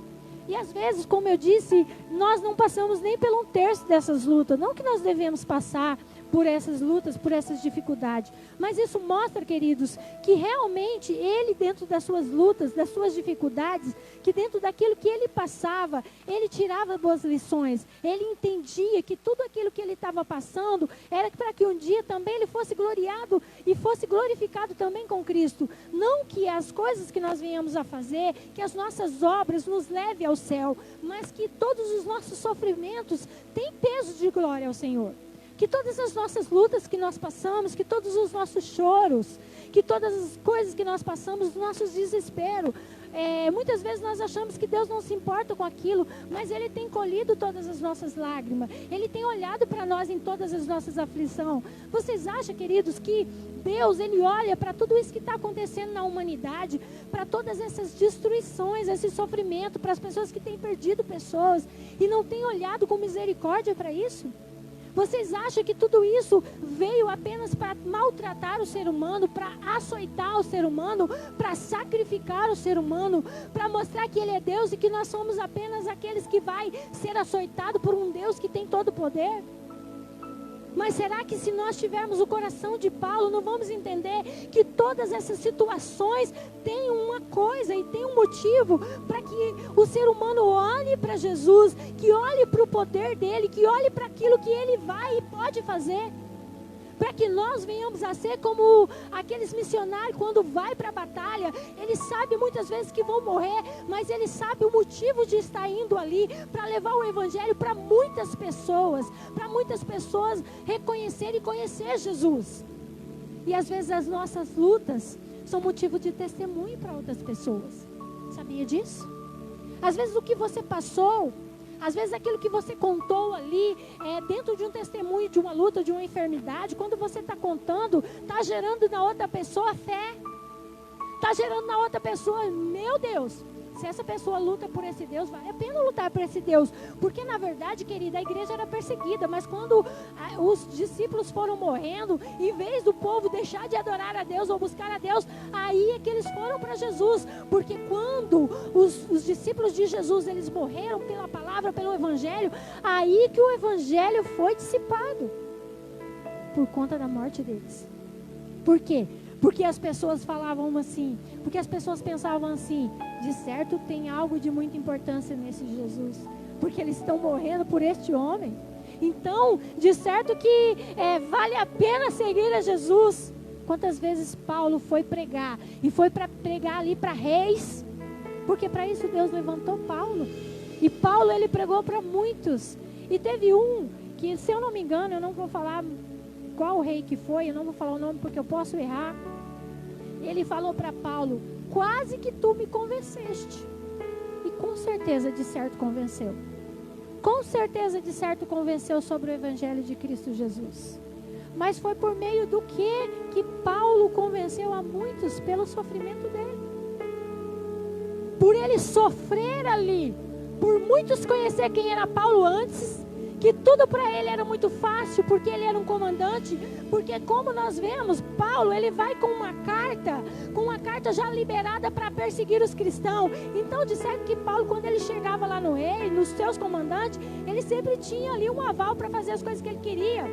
E às vezes, como eu disse, nós não passamos nem pelo 1/3 dessas lutas. Não que nós devemos passar por essas lutas, por essas dificuldades. Mas isso mostra, queridos, que realmente ele, dentro das suas lutas, das suas dificuldades, que dentro daquilo que ele passava, ele tirava boas lições. Ele entendia que tudo aquilo que ele estava passando era para que um dia também ele fosse gloriado e fosse glorificado também com Cristo. Não que as coisas que nós venhamos a fazer, que as nossas obras nos levem ao céu, mas que todos os nossos sofrimentos têm peso de glória ao Senhor. Que todas as nossas lutas que nós passamos, que todos os nossos choros, que todas as coisas que nós passamos, os nossos desesperos, muitas vezes nós achamos que Deus não se importa com aquilo, mas Ele tem colhido todas as nossas lágrimas, Ele tem olhado para nós em todas as nossas aflições. Vocês acham, queridos, que Deus, Ele olha para tudo isso que está acontecendo na humanidade, para todas essas destruições, esse sofrimento, para as pessoas que têm perdido pessoas, e não tem olhado com misericórdia para isso? Vocês acham que tudo isso veio apenas para maltratar o ser humano, para açoitar o ser humano, para sacrificar o ser humano, para mostrar que Ele é Deus e que nós somos apenas aqueles que vai ser açoitado por um Deus que tem todo o poder? Mas será que se nós tivermos o coração de Paulo, não vamos entender que todas essas situações têm uma coisa e tem um motivo para que o ser humano olhe para Jesus, que olhe para o poder dele, que olhe para aquilo que ele vai e pode fazer? Para que nós venhamos a ser como aqueles missionários quando vai para a batalha, eles sabem muitas vezes que vão morrer, mas eles sabem o motivo de estar indo ali, para levar o evangelho para muitas pessoas reconhecerem e conhecer Jesus. E às vezes as nossas lutas são motivo de testemunho para outras pessoas. Sabia disso? Às vezes o que você passou, às vezes aquilo que você contou ali, dentro de um testemunho, de uma luta, de uma enfermidade, quando você está contando, está gerando na outra pessoa fé. Está gerando na outra pessoa, meu Deus, se essa pessoa luta por esse Deus, vale a pena lutar por esse Deus. Porque na verdade, querida, a igreja era perseguida, mas quando os discípulos foram morrendo, em vez do povo deixar de adorar a Deus ou buscar a Deus, aí é que eles foram para Jesus. Porque quando os discípulos de Jesus, eles morreram pela palavra, pelo evangelho, aí que o evangelho foi dissipado, por conta da morte deles. Por quê? Porque as pessoas falavam assim, porque as pessoas pensavam assim: de certo tem algo de muita importância nesse Jesus, porque eles estão morrendo por este homem. Então, de certo que vale a pena seguir a Jesus. Quantas vezes Paulo foi pregar, e foi para pregar ali para reis, porque para isso Deus levantou Paulo. E Paulo, ele pregou para muitos. E teve um que, se eu não me engano, eu não vou falar qual rei que foi, eu não vou falar o nome porque eu posso errar. Ele falou para Paulo: quase que tu me convenceste. E com certeza, de certo, convenceu. Com certeza, de certo, convenceu sobre o evangelho de Cristo Jesus. Mas foi por meio do que Paulo convenceu a muitos? Pelo sofrimento dele. por ele sofrer ali, por muitos conhecer quem era Paulo antes, que tudo para ele era muito fácil, porque ele era um comandante, porque como nós vemos, Paulo, ele vai com uma carta já liberada para perseguir os cristãos. Então disseram que Paulo, quando ele chegava lá no rei, nos seus comandantes, ele sempre tinha ali um aval para fazer as coisas que ele queria.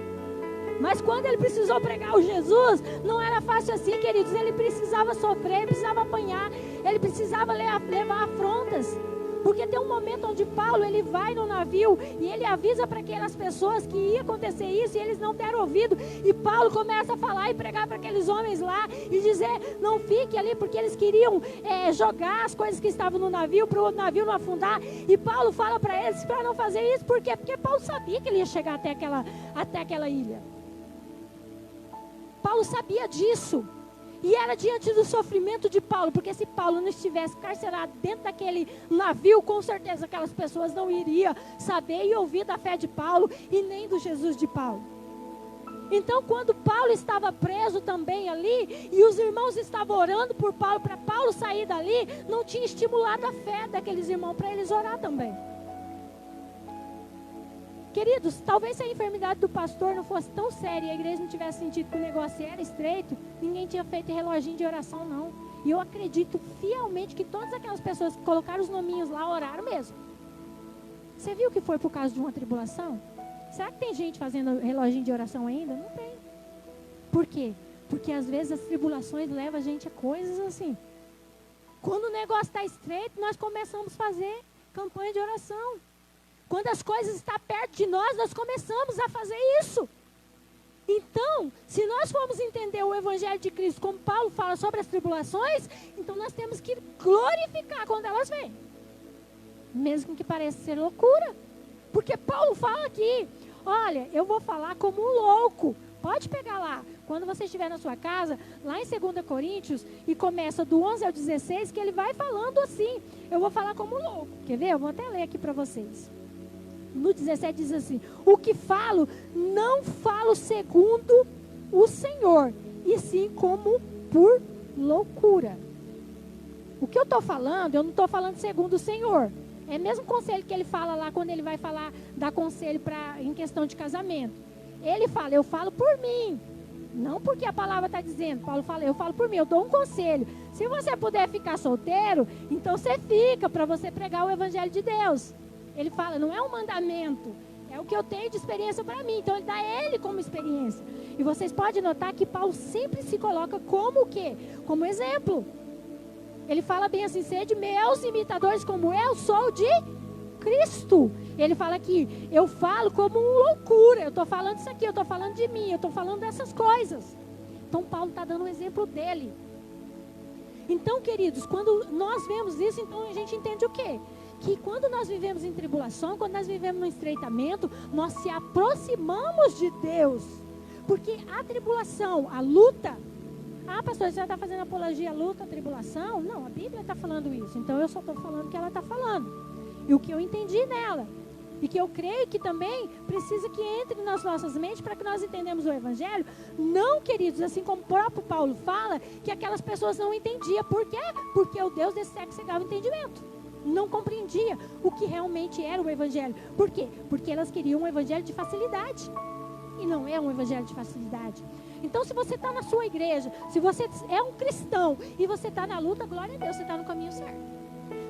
Mas quando ele precisou pregar o Jesus, não era fácil assim, queridos. Ele precisava sofrer, ele precisava apanhar, ele precisava levar afrontas. Porque tem um momento onde Paulo, ele vai no navio e ele avisa para aquelas pessoas que ia acontecer isso e eles não deram ouvido. E Paulo começa a falar e pregar para aqueles homens lá e dizer, não fique ali, porque eles queriam jogar as coisas que estavam no navio para o navio não afundar. E Paulo fala para eles para não fazer isso. Por quê? Porque Paulo sabia que ele ia chegar até aquela ilha. Paulo sabia disso. E era diante do sofrimento de Paulo, porque se Paulo não estivesse carcerado dentro daquele navio, com certeza aquelas pessoas não iriam saber e ouvir da fé de Paulo e nem do Jesus de Paulo. Então, quando Paulo estava preso também ali, e os irmãos estavam orando por Paulo, para Paulo sair dali, não tinha estimulado a fé daqueles irmãos para eles orar também. Queridos, talvez se a enfermidade do pastor não fosse tão séria e a igreja não tivesse sentido que o negócio era estreito, ninguém tinha feito reloginho de oração, não. E eu acredito fielmente que todas aquelas pessoas que colocaram os nominhos lá oraram mesmo. Você viu que foi por causa de uma tribulação? Será que tem gente fazendo reloginho de oração ainda? Não tem. Por quê? Porque às vezes as tribulações levam a gente a coisas assim. Quando o negócio está estreito, nós começamos a fazer campanha de oração. Quando as coisas estão perto de nós, nós começamos a fazer isso. Então, se nós formos entender o Evangelho de Cristo, como Paulo fala sobre as tribulações, então nós temos que glorificar quando elas vêm. Mesmo que pareça ser loucura. Porque Paulo fala aqui, olha, eu vou falar como um louco. Pode pegar lá, quando você estiver na sua casa, lá em 2 Coríntios, e começa do 11 ao 16, que ele vai falando assim. Eu vou falar como um louco. Quer ver? Eu vou até ler aqui para vocês. No 17 diz assim, o que falo, não falo segundo o Senhor, e sim como por loucura. O que eu estou falando, eu não estou falando segundo o Senhor. É o mesmo conselho que ele fala lá, quando ele vai falar, dar conselho em questão de casamento. Ele fala, eu falo por mim, não porque a palavra está dizendo. Paulo fala, eu falo por mim, eu dou um conselho. Se você puder ficar solteiro, então você fica, para você pregar o Evangelho de Deus. Ele fala, não é um mandamento, é o que eu tenho de experiência para mim. Então ele dá ele como experiência. E vocês podem notar que Paulo sempre se coloca como o quê? Como exemplo. Ele fala bem assim, sede meus imitadores como eu sou de Cristo. Ele fala aqui, eu falo como loucura, eu estou falando isso aqui, eu estou falando de mim, eu estou falando dessas coisas. Então Paulo está dando um exemplo dele. Então, queridos, quando nós vemos isso, então a gente entende o quê? Que quando nós vivemos em tribulação, quando nós vivemos no estreitamento, nós se aproximamos de Deus. Porque a tribulação, a luta... Ah, pastor, você já está fazendo apologia à luta, à tribulação? Não, a Bíblia está falando isso. Então eu só estou falando o que ela está falando. E o que eu entendi nela. E que eu creio que também precisa que entre nas nossas mentes para que nós entendamos o Evangelho. Não, queridos, assim como o próprio Paulo fala, que aquelas pessoas não entendiam. Por quê? Porque o Deus desse século cegava o entendimento. Não compreendia o que realmente era o Evangelho. Por quê? Porque elas queriam um Evangelho de facilidade. E não é um Evangelho de facilidade. Então, se você está na sua igreja, se você é um cristão e você está na luta, glória a Deus, você está no caminho certo.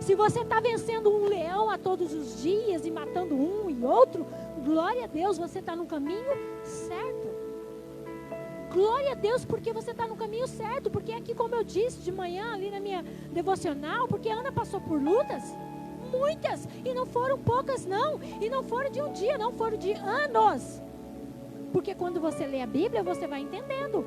Se você está vencendo um leão a todos os dias e matando um e outro, glória a Deus, você está no caminho certo. Glória a Deus, porque você está no caminho certo. Porque aqui, como eu disse de manhã, ali na minha devocional, porque a Ana passou por lutas, muitas, e não foram poucas não, e não foram de um dia, não foram de anos. Porque quando você lê a Bíblia, você vai entendendo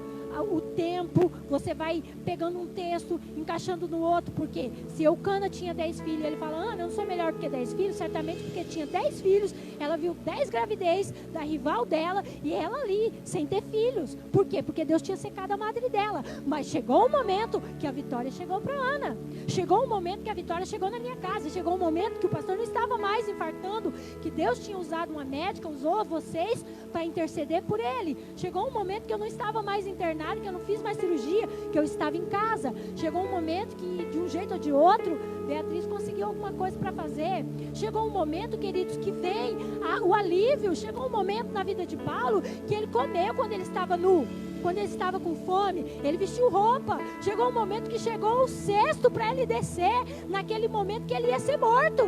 o tempo, você vai pegando um texto, encaixando no outro. Porque se Eucana tinha 10 filhos, ele fala, Ana, eu não sou melhor do que 10 filhos, certamente porque tinha 10 filhos, ela viu 10 gravidez da rival dela, e ela ali, sem ter filhos. Por quê? Porque Deus tinha secado a madre dela. Mas chegou um momento que a vitória chegou para Ana. Chegou um momento que a vitória chegou na minha casa. Chegou um momento que o pastor não estava mais infartando, que Deus tinha usado uma médica, usou vocês para interceder por ele. Chegou um momento que eu não estava mais internada, veterinário, que eu não fiz mais cirurgia, que eu estava em casa. Chegou um momento que, de um jeito ou de outro, Beatriz conseguiu alguma coisa para fazer. Chegou um momento, queridos, que vem o alívio. Chegou um momento na vida de Paulo que ele comeu quando ele estava nu. Quando ele estava com fome, ele vestiu roupa. Chegou um momento que chegou o cesto para ele descer, naquele momento que ele ia ser morto.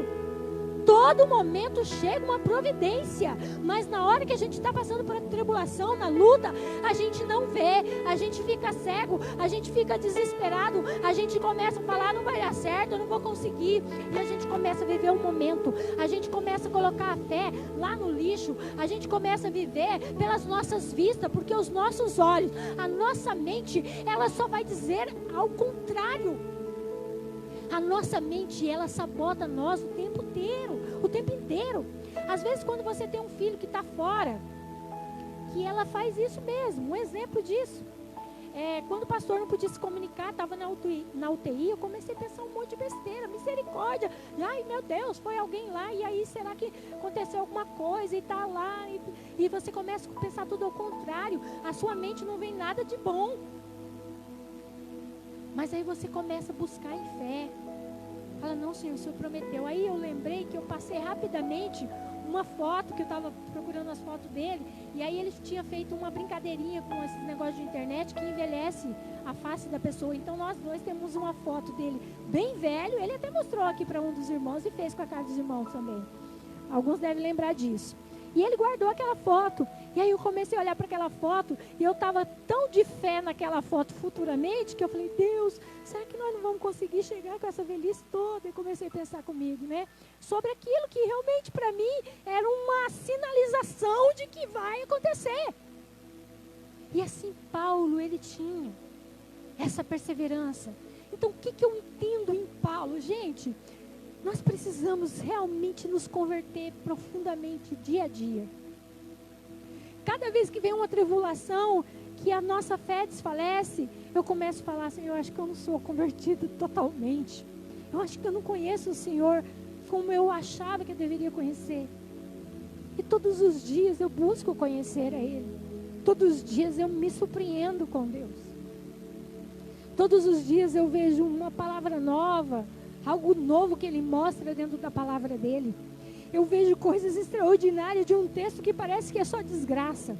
Todo momento chega uma providência, mas na hora que a gente está passando por tribulação, na luta, a gente não vê, a gente fica cego, a gente fica desesperado, a gente começa a falar, não vai dar certo, eu não vou conseguir, e a gente começa a viver o momento, a gente começa a colocar a fé lá no lixo, a gente começa a viver pelas nossas vistas, porque os nossos olhos, a nossa mente, ela só vai dizer ao contrário. A nossa mente, ela sabota nós o tempo inteiro. Às vezes, quando você tem um filho que está fora, que ela faz isso mesmo, um exemplo disso. Quando o pastor não podia se comunicar, estava na UTI, eu comecei a pensar um monte de besteira, misericórdia. Ai, meu Deus, foi alguém lá, e aí será que aconteceu alguma coisa, e está lá, e você começa a pensar tudo ao contrário, a sua mente não vem nada de bom. Mas aí você começa a buscar em fé. Fala, não, Senhor, o Senhor prometeu. Aí eu lembrei que eu passei rapidamente uma foto, que eu estava procurando as fotos dele. E aí ele tinha feito uma brincadeirinha com esses negócios de internet que envelhece a face da pessoa. Então nós dois temos uma foto dele bem velho. Ele até mostrou aqui para um dos irmãos e fez com a cara dos irmãos também. Alguns devem lembrar disso. E ele guardou aquela foto. E aí eu comecei a olhar para aquela foto. E eu estava tão de fé naquela foto futuramente, que eu falei, Deus, será que nós não vamos conseguir chegar com essa velhice toda? E comecei a pensar comigo, né? Sobre aquilo que realmente para mim era uma sinalização de que vai acontecer. E assim Paulo, ele tinha essa perseverança. Então o que eu entendo em Paulo? Gente, nós precisamos realmente nos converter profundamente dia a dia. Cada vez que vem uma tribulação, que a nossa fé desfalece, eu começo a falar, Senhor, eu acho que eu não sou convertido totalmente. Eu acho que eu não conheço o Senhor como eu achava que eu deveria conhecer. E todos os dias eu busco conhecer a Ele. Todos os dias eu me surpreendo com Deus. Todos os dias eu vejo uma palavra nova, algo novo que Ele mostra dentro da palavra dEle. Eu vejo coisas extraordinárias de um texto que parece que é só desgraça,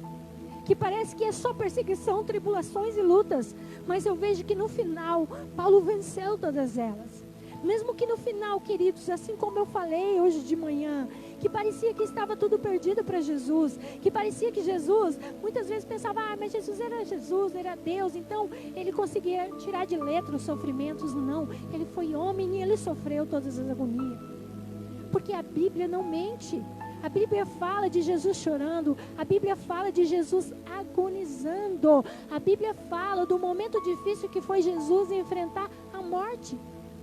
que parece que é só perseguição, tribulações e lutas. Mas eu vejo que no final, Paulo venceu todas elas. Mesmo que no final, queridos, assim como eu falei hoje de manhã, que parecia que estava tudo perdido para Jesus, que parecia que Jesus, muitas vezes pensava, mas Jesus, era Deus, então ele conseguia tirar de letra os sofrimentos. Não, ele foi homem e ele sofreu todas as agonias. Porque a Bíblia não mente. A Bíblia fala de Jesus chorando, a Bíblia fala de Jesus agonizando, a Bíblia fala do momento difícil que foi Jesus enfrentar a morte.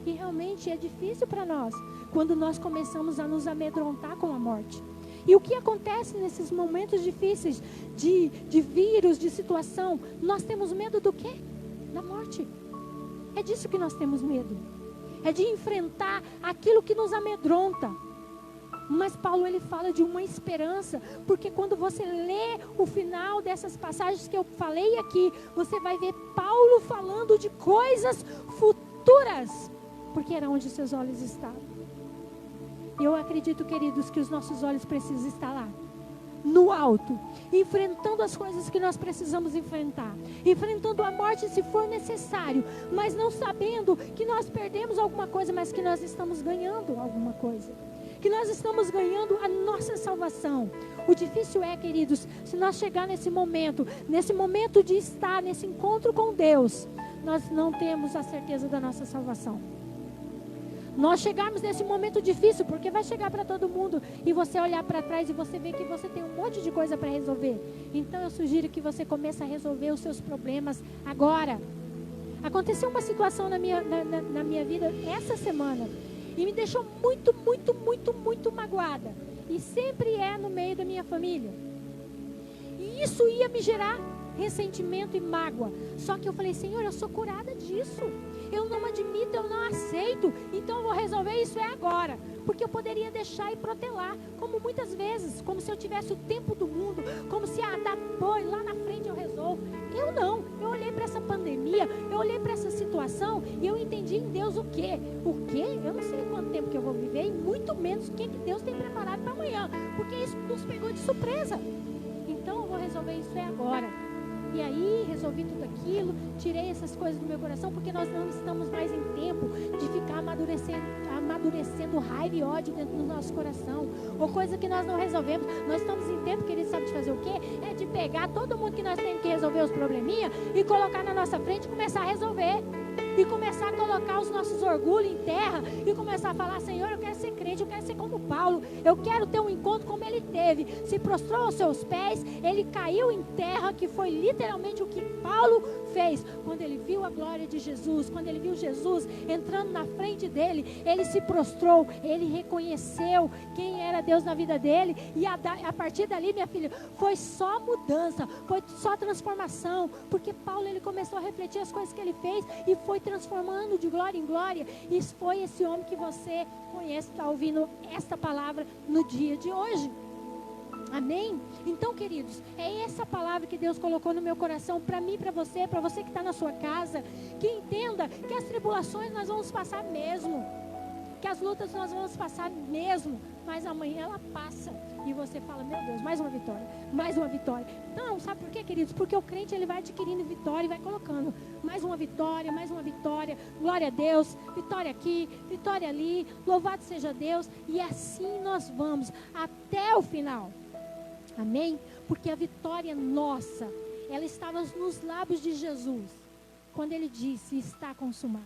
E realmente é difícil para nós, quando nós começamos a nos amedrontar com a morte. E o que acontece nesses momentos difíceis, de vírus, de situação? Nós temos medo do quê? Da morte. É disso que nós temos medo. É de enfrentar aquilo que nos amedronta. Mas Paulo, ele fala de uma esperança, porque quando você lê o final dessas passagens que eu falei aqui, você vai ver Paulo falando de coisas futuras, porque era onde seus olhos estavam. Eu acredito, queridos, que os nossos olhos precisam estar lá, no alto, enfrentando as coisas que nós precisamos enfrentar, enfrentando a morte se for necessário, mas não sabendo que nós perdemos alguma coisa, mas que nós estamos ganhando alguma coisa, que nós estamos ganhando a nossa salvação. O difícil é, queridos, se nós chegar nesse momento de estar nesse encontro com Deus, nós não temos a certeza da nossa salvação. Nós chegarmos nesse momento difícil, porque vai chegar para todo mundo, e você olhar para trás e você ver que você tem um monte de coisa para resolver. Então eu sugiro que você comece a resolver os seus problemas agora. Aconteceu uma situação na minha vida essa semana, e me deixou muito magoada. E sempre é no meio da minha família. E isso ia me gerar ressentimento e mágoa. Só que eu falei, Senhor, eu sou curada disso. Eu não admito, eu não aceito. Então eu vou resolver isso agora. Porque eu poderia deixar e protelar, como muitas vezes, como se eu tivesse o tempo do mundo, como se depois, lá na frente eu resolvo. Eu não, eu olhei para essa pandemia, eu olhei para essa situação e eu entendi em Deus o quê? O quê? Eu não sei quanto tempo que eu vou viver e muito menos o que Deus tem preparado para amanhã, porque isso nos pegou de surpresa. Então eu vou resolver isso agora. E aí resolvi tudo aquilo, tirei essas coisas do meu coração, porque nós não estamos mais em tempo de ficar amadurecendo raiva e ódio dentro do nosso coração, ou coisa que nós não resolvemos. Nós estamos em tempo, querido, sabe de fazer o quê? É de pegar todo mundo que nós temos que resolver os probleminha e colocar na nossa frente e começar a resolver. E começar a colocar os nossos orgulhos em terra e começar a falar, Senhor, eu quero ser crente, eu quero ser como Paulo, eu quero ter um encontro como ele teve. Se prostrou aos seus pés, ele caiu em terra, que foi literalmente o que Paulo fez. Quando ele viu a glória de Jesus, quando ele viu Jesus entrando na frente dele, ele se prostrou, ele reconheceu quem era Deus na vida dele. E a partir dali, minha filha, foi só mudança, foi só transformação, porque Paulo, ele começou a refletir as coisas que ele fez e foi transformando de glória em glória. E foi esse homem que você conhece, está ouvindo esta palavra no dia de hoje. Amém? Então, queridos, é essa palavra que Deus colocou no meu coração para mim, para você que está na sua casa, que entenda que as tribulações nós vamos passar mesmo, que as lutas nós vamos passar mesmo, mas amanhã ela passa e você fala, meu Deus, mais uma vitória, mais uma vitória. Não, sabe por quê, queridos? Porque o crente, ele vai adquirindo vitória e vai colocando mais uma vitória, glória a Deus, vitória aqui, vitória ali, louvado seja Deus, e assim nós vamos até o final. Amém? Porque a vitória nossa, ela estava nos lábios de Jesus, quando ele disse, está consumado.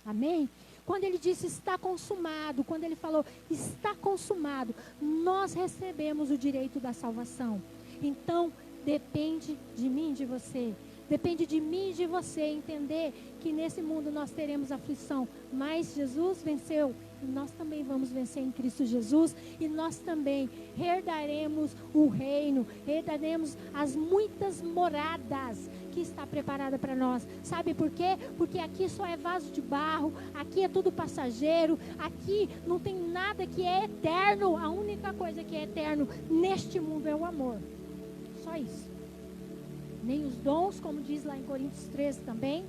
Amém? Quando ele disse, está consumado, quando ele falou, está consumado, nós recebemos o direito da salvação. Então, depende de mim e de você. Depende de mim e de você entender que nesse mundo nós teremos aflição, mas Jesus venceu. E nós também vamos vencer em Cristo Jesus, e nós também herdaremos o reino, herdaremos as muitas moradas que está preparada para nós. Sabe por quê? Porque aqui só é vaso de barro, aqui é tudo passageiro, aqui não tem nada que é eterno. A única coisa que é eterno neste mundo é o amor. Só isso. Nem os dons, como diz lá em Coríntios 13 também,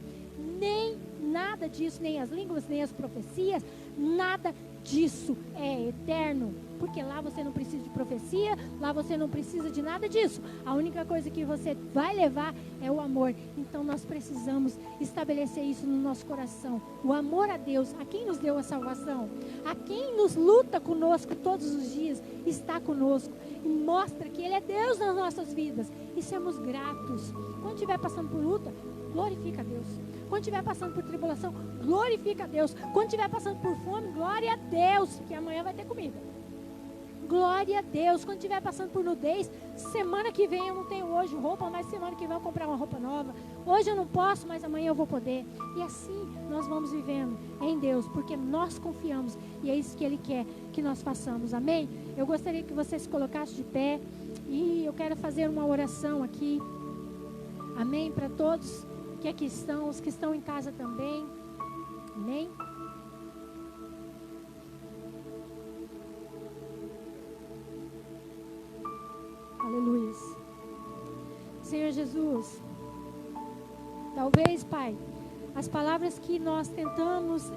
nem nada disso, nem as línguas, nem as profecias, nada disso é eterno, porque lá você não precisa de profecia, lá você não precisa de nada disso. A única coisa que você vai levar é o amor. Então nós precisamos estabelecer isso no nosso coração, o amor a Deus, a quem nos deu a salvação, a quem nos luta conosco todos os dias, está conosco e mostra que Ele é Deus nas nossas vidas, e sermos gratos. Quando estiver passando por luta, glorifica a Deus. Quando estiver passando por tribulação, glorifica a Deus. Quando estiver passando por fome, glória a Deus, que amanhã vai ter comida. Glória a Deus. Quando estiver passando por nudez, semana que vem eu não tenho hoje roupa, mas semana que vem eu vou comprar uma roupa nova. Hoje eu não posso, mas amanhã eu vou poder. E assim nós vamos vivendo em Deus, porque nós confiamos e é isso que Ele quer que nós façamos. Amém? Eu gostaria que você se colocasse de pé e eu quero fazer uma oração aqui. Amém? Para todos que aqui estão, os que estão em casa também. Amém? Aleluia. Senhor Jesus, talvez, Pai, as palavras que nós tentamos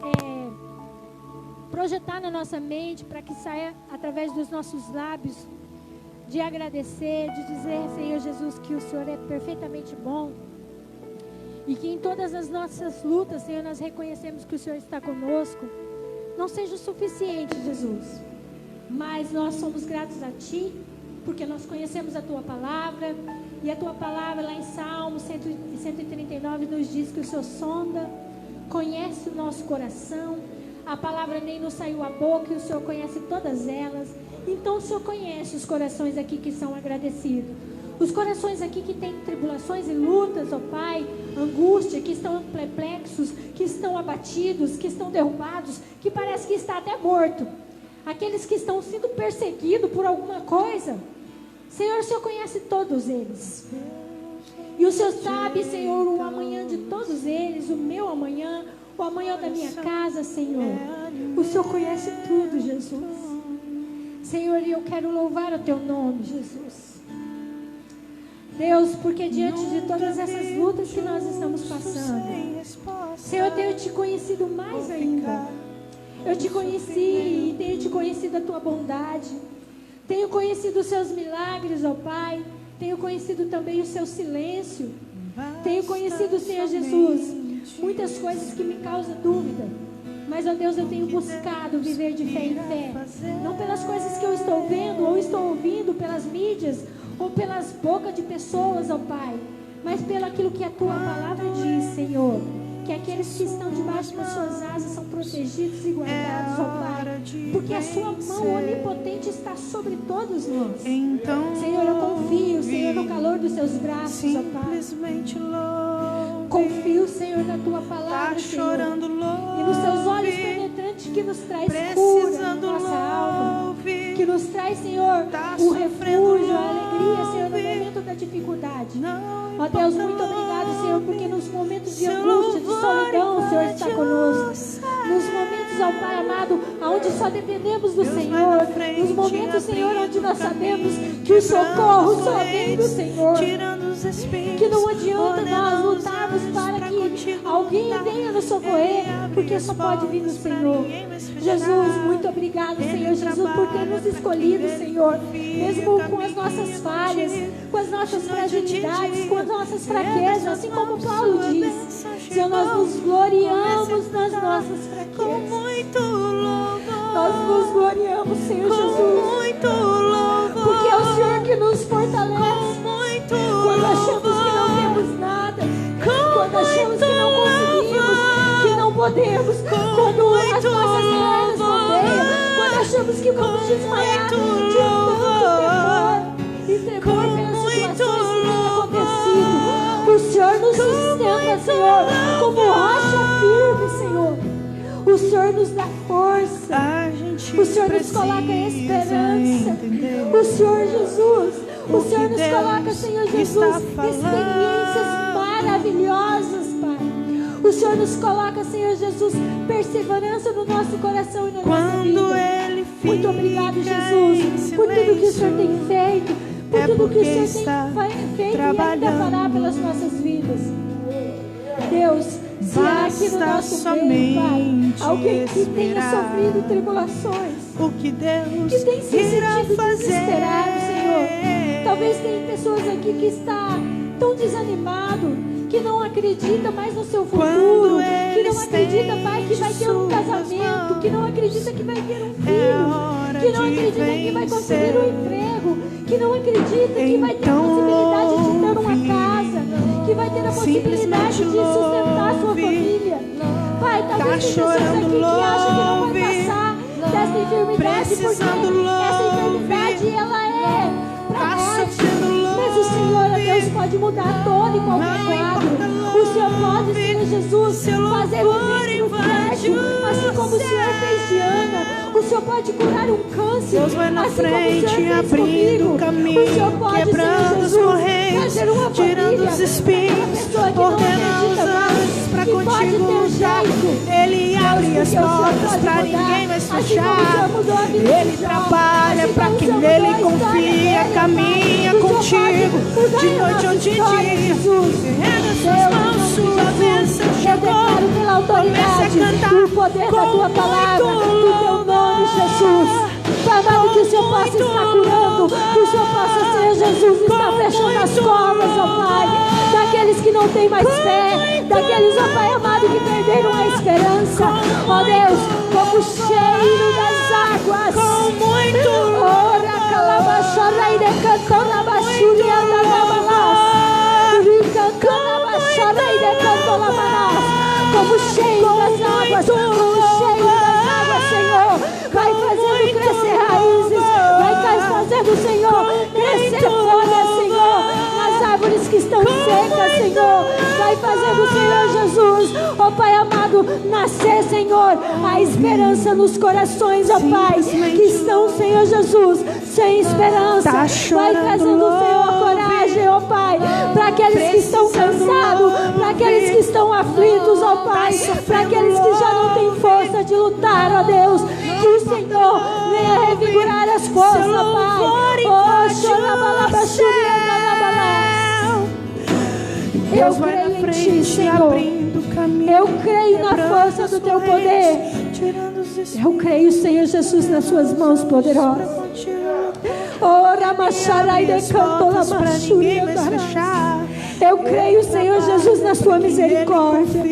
projetar na nossa mente para que saia através dos nossos lábios, de agradecer, de dizer, Senhor Jesus, que o Senhor é perfeitamente bom e que em todas as nossas lutas, Senhor, nós reconhecemos que o Senhor está conosco, não seja o suficiente, Jesus, mas nós somos gratos a Ti, porque nós conhecemos a Tua palavra, e a Tua palavra lá em Salmo 139 nos diz que o Senhor sonda, conhece o nosso coração, a palavra nem nos saiu à boca e o Senhor conhece todas elas. Então o Senhor conhece os corações aqui que são agradecidos, os corações aqui que têm tribulações e lutas, ó Pai, angústia, que estão perplexos, que estão abatidos, que estão derrubados, que parece que está até morto, aqueles que estão sendo perseguidos por alguma coisa. Senhor, o Senhor conhece todos eles. E o Senhor sabe, Senhor, o amanhã de todos eles, o meu amanhã, o amanhã da minha casa, Senhor. O Senhor conhece tudo, Jesus. Senhor, e eu quero louvar o Teu nome, Jesus. Deus, porque diante de todas essas lutas que nós estamos passando, Senhor, eu tenho Te conhecido mais ainda. Eu Te conheci e tenho Te conhecido a Tua bondade. Tenho conhecido os Seus milagres, ó Pai. Tenho conhecido também o Seu silêncio. Tenho conhecido, Senhor Jesus, muitas coisas que me causam dúvida. Mas, ó Deus, eu tenho buscado viver de fé em fé. Não pelas coisas que eu estou vendo ou estou ouvindo pelas mídias ou pelas bocas de pessoas, ó Pai. Mas pelo aquilo que a Tua palavra diz, Senhor. Que aqueles que estão debaixo das Suas asas são protegidos e guardados, ó Pai. Porque a Sua mão onipotente está sobre todos nós. Senhor, eu confio, Senhor, no calor dos Seus braços, ó Pai. Confio, Senhor, na Tua palavra, Senhor. E nos Seus olhos penetrantes que nos traz cura na nossa alma. Que nos traz, Senhor, o refúgio, a alegria, Senhor, no momento da dificuldade. Ó Deus, muito obrigado, Senhor, porque nos momentos de angústia, de solidão, o Senhor está conosco. Nos momentos, ó Pai amado, onde só dependemos do Senhor. Nos momentos, Senhor, onde nós sabemos que o socorro só vem do Senhor. Que não adianta nós lutarmos para que alguém venha nos socorrer, porque só pode vir do Senhor. Jesus, muito obrigado, Senhor Jesus, por ter nos escolhido, Senhor. Mesmo com as nossas falhas, com as nossas fragilidades, com as nossas fraquezas, assim como Paulo diz. Senhor, nós nos gloriamos nas nossas fraquezas. Nós nos gloriamos, Senhor Jesus, porque é o Senhor que nos fortalece. Quando achamos que não temos nada, quando achamos que não conseguimos, que não podemos, quando as nossas pernas bombeiam, quando achamos que vamos desmaiar diante do temor pelas situações que têm acontecido, o Senhor nos sustenta, Senhor, como rocha firme, Senhor. O Senhor nos dá força, o Senhor nos coloca esperança, o Senhor Jesus, o Senhor nos coloca, Senhor Jesus, experiências maravilhosas, Pai. O Senhor nos coloca, Senhor Jesus, perseverança no nosso coração e na nossa vida. Muito obrigado, Jesus, por tudo que o Senhor tem feito, por tudo que o Senhor tem feito e ainda fará pelas nossas vidas. Deus, se há aqui no nosso meio, Pai, alguém que tenha sofrido tribulações, que tem se sentido desesperado, Senhor. Talvez tenha pessoas aqui que está tão desanimado, que não acredita mais no seu futuro, que não acredita, Pai, que vai ter um casamento, que não acredita que vai ter um filho, que não acredita que vai conseguir um emprego, que não acredita que vai ter a possibilidade de ter uma casa, que vai ter a possibilidade de sustentar a sua família. Pai, talvez tem pessoas aqui que acham que não vai passar dessa enfermidade, porque essa enfermidade, ela é para morte. Mas o Senhor, Deus, pode mudar todo e qualquer quadro. O Senhor pode, Senhor Jesus, fazer um livro fértil, assim como o Senhor fez de Ana. O Senhor pode curar um câncer, Deus vai na assim frente, como o Senhor fez abrindo comigo. o caminho, O Senhor pode, quebrando Senhor os Jesus, correios, trazer uma tirando família, os espinhos, aquela pessoa que não ordenando os acredita mais, anjos para que pode contigo ter lutar. jeito. Ele abre as portas para ninguém mais fechar. Ele trabalha para quem nele confia, caminha contigo de noite ou de dia. Erga suas mãos, sua bênção chegou. Comece a cantar o poder da tua palavra, do teu nome, Jesus. Pai amado, que o Senhor possa estar curando, que o Senhor possa, Senhor Jesus, estar fechando as covas, ó Pai, daqueles que não têm mais fé, daqueles, ó Pai amado, que perderam a esperança, ó Deus, como cheiro das águas, com muito ora calabachora e decantou na baixuria da labalás, ricantando na baixora e decantou na balás, como cheiro das águas, como cheiro das águas, Senhor. Vai fazendo crescer raízes, vai fazendo, Senhor, crescer folhas, Senhor, nas árvores que estão secas, Senhor. Vai fazendo, Senhor Jesus, ó Pai amado, nascer, Senhor, a esperança nos corações, ó Pai, que estão, Senhor Jesus, sem esperança. Vai trazendo, Senhor, coragem, ó Pai, para aqueles que estão aflitos, ó Pai, para aqueles que já não têm força de lutar, ó Deus, que o Senhor venha revigorar as forças, ó Pai. Oh, eu creio em Ti, Senhor. Eu creio na força do Teu poder. Eu creio, Senhor Jesus, nas Suas mãos poderosas. Oh, Ramachará e decanto Lamachuri. Eu creio, Senhor Jesus, na Sua misericórdia.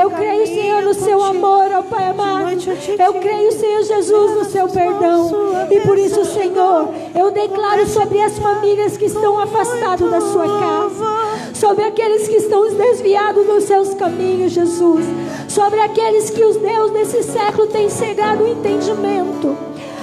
Eu creio, Senhor, no Seu amor, ó Pai amado. Eu creio, Senhor Jesus, no Seu perdão. E por isso, Senhor, eu declaro sobre as famílias que estão afastadas da Sua casa, sobre aqueles que estão desviados dos Seus caminhos, Jesus, sobre aqueles que os deuses desse século têm cegado o entendimento,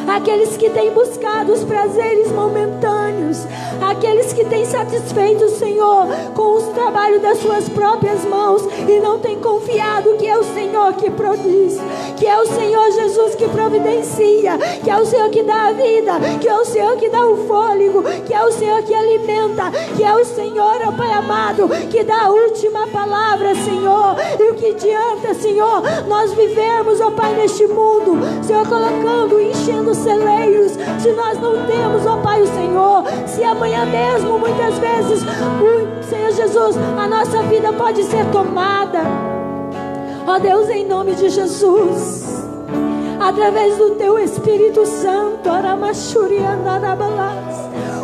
aqueles que têm buscado os prazeres momentâneos, aqueles que têm satisfeito o Senhor com os trabalhos das suas próprias mãos e não têm confiado que é o Senhor que produz, que é o Senhor Jesus que providencia, que é o Senhor que dá a vida, que é o Senhor que dá o fôlego, que é o Senhor que alimenta, que é o Senhor, ó Pai amado, que dá a última palavra, Senhor. E o que adianta, Senhor, nós vivermos, ó Pai, neste mundo, Senhor, colocando, enchendo celeiros, se nós não temos, ó Pai, o Senhor, se amanhã mesmo, muitas vezes, Senhor Jesus, a nossa vida pode ser tomada, ó Deus, em nome de Jesus, através do Teu Espírito Santo,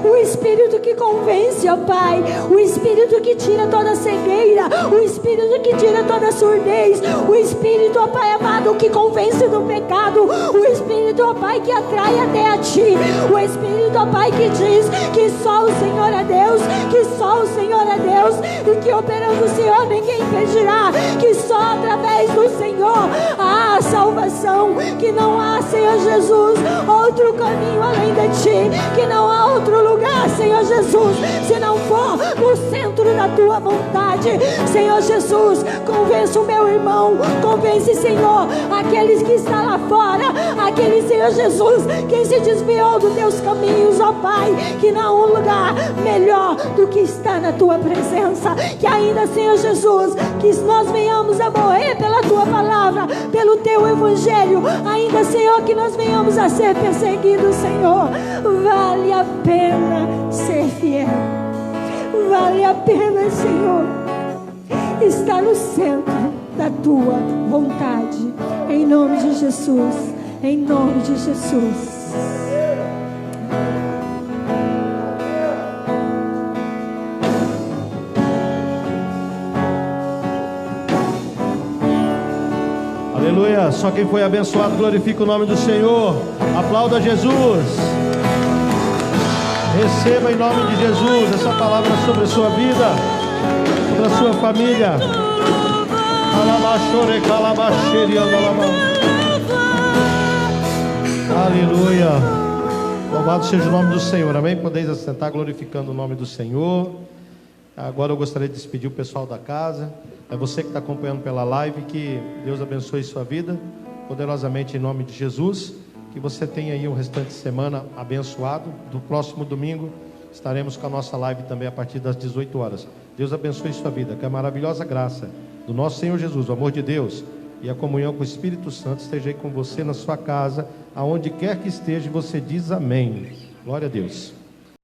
o Espírito que convence, ó Pai, o Espírito que tira toda cegueira, o Espírito que tira toda surdez, o Espírito, ó Pai amado, que convence do pecado, o Espírito, ó Pai, que atrai até a Ti, o Espírito, ó Pai, que diz que só o Senhor é Deus, que só o Senhor é Deus, e que operando o Senhor ninguém impedirá, que só através do Senhor há a salvação, que não há, Senhor Jesus, outro caminho além de Ti, que não há outro lugar, Senhor Jesus, se não for no centro da Tua vontade. Senhor Jesus, convence o meu irmão, convence, Senhor, aqueles que estão lá fora, aqueles, Senhor Jesus, que se desviou dos Teus caminhos, ó Pai, que não há um lugar melhor do que estar na Tua presença, que ainda, Senhor Jesus, que nós venhamos a morrer pela Tua palavra, pelo Teu evangelho, ainda, Senhor, que nós venhamos a ser perseguidos, Senhor, vale a pena ser fiel, vale a pena, Senhor, estar no centro da Tua vontade, em nome de Jesus, em nome de Jesus. Aleluia. Só quem foi abençoado glorifica o nome do Senhor. Aplauda Jesus. Receba em nome de Jesus essa palavra sobre a sua vida, sobre a sua família. Aleluia. Louvado seja o nome do Senhor. Amém? Podeis assentar glorificando o nome do Senhor. Agora eu gostaria de despedir o pessoal da casa. É você que está acompanhando pela live. Que Deus abençoe sua vida poderosamente em nome de Jesus. Que você tenha aí um restante de semana abençoado. Do próximo domingo estaremos com a nossa live também a partir das 18 horas. Deus abençoe sua vida. Que a maravilhosa graça do nosso Senhor Jesus, o amor de Deus e a comunhão com o Espírito Santo esteja aí com você na sua casa, aonde quer que esteja. Você diz amém. Glória a Deus.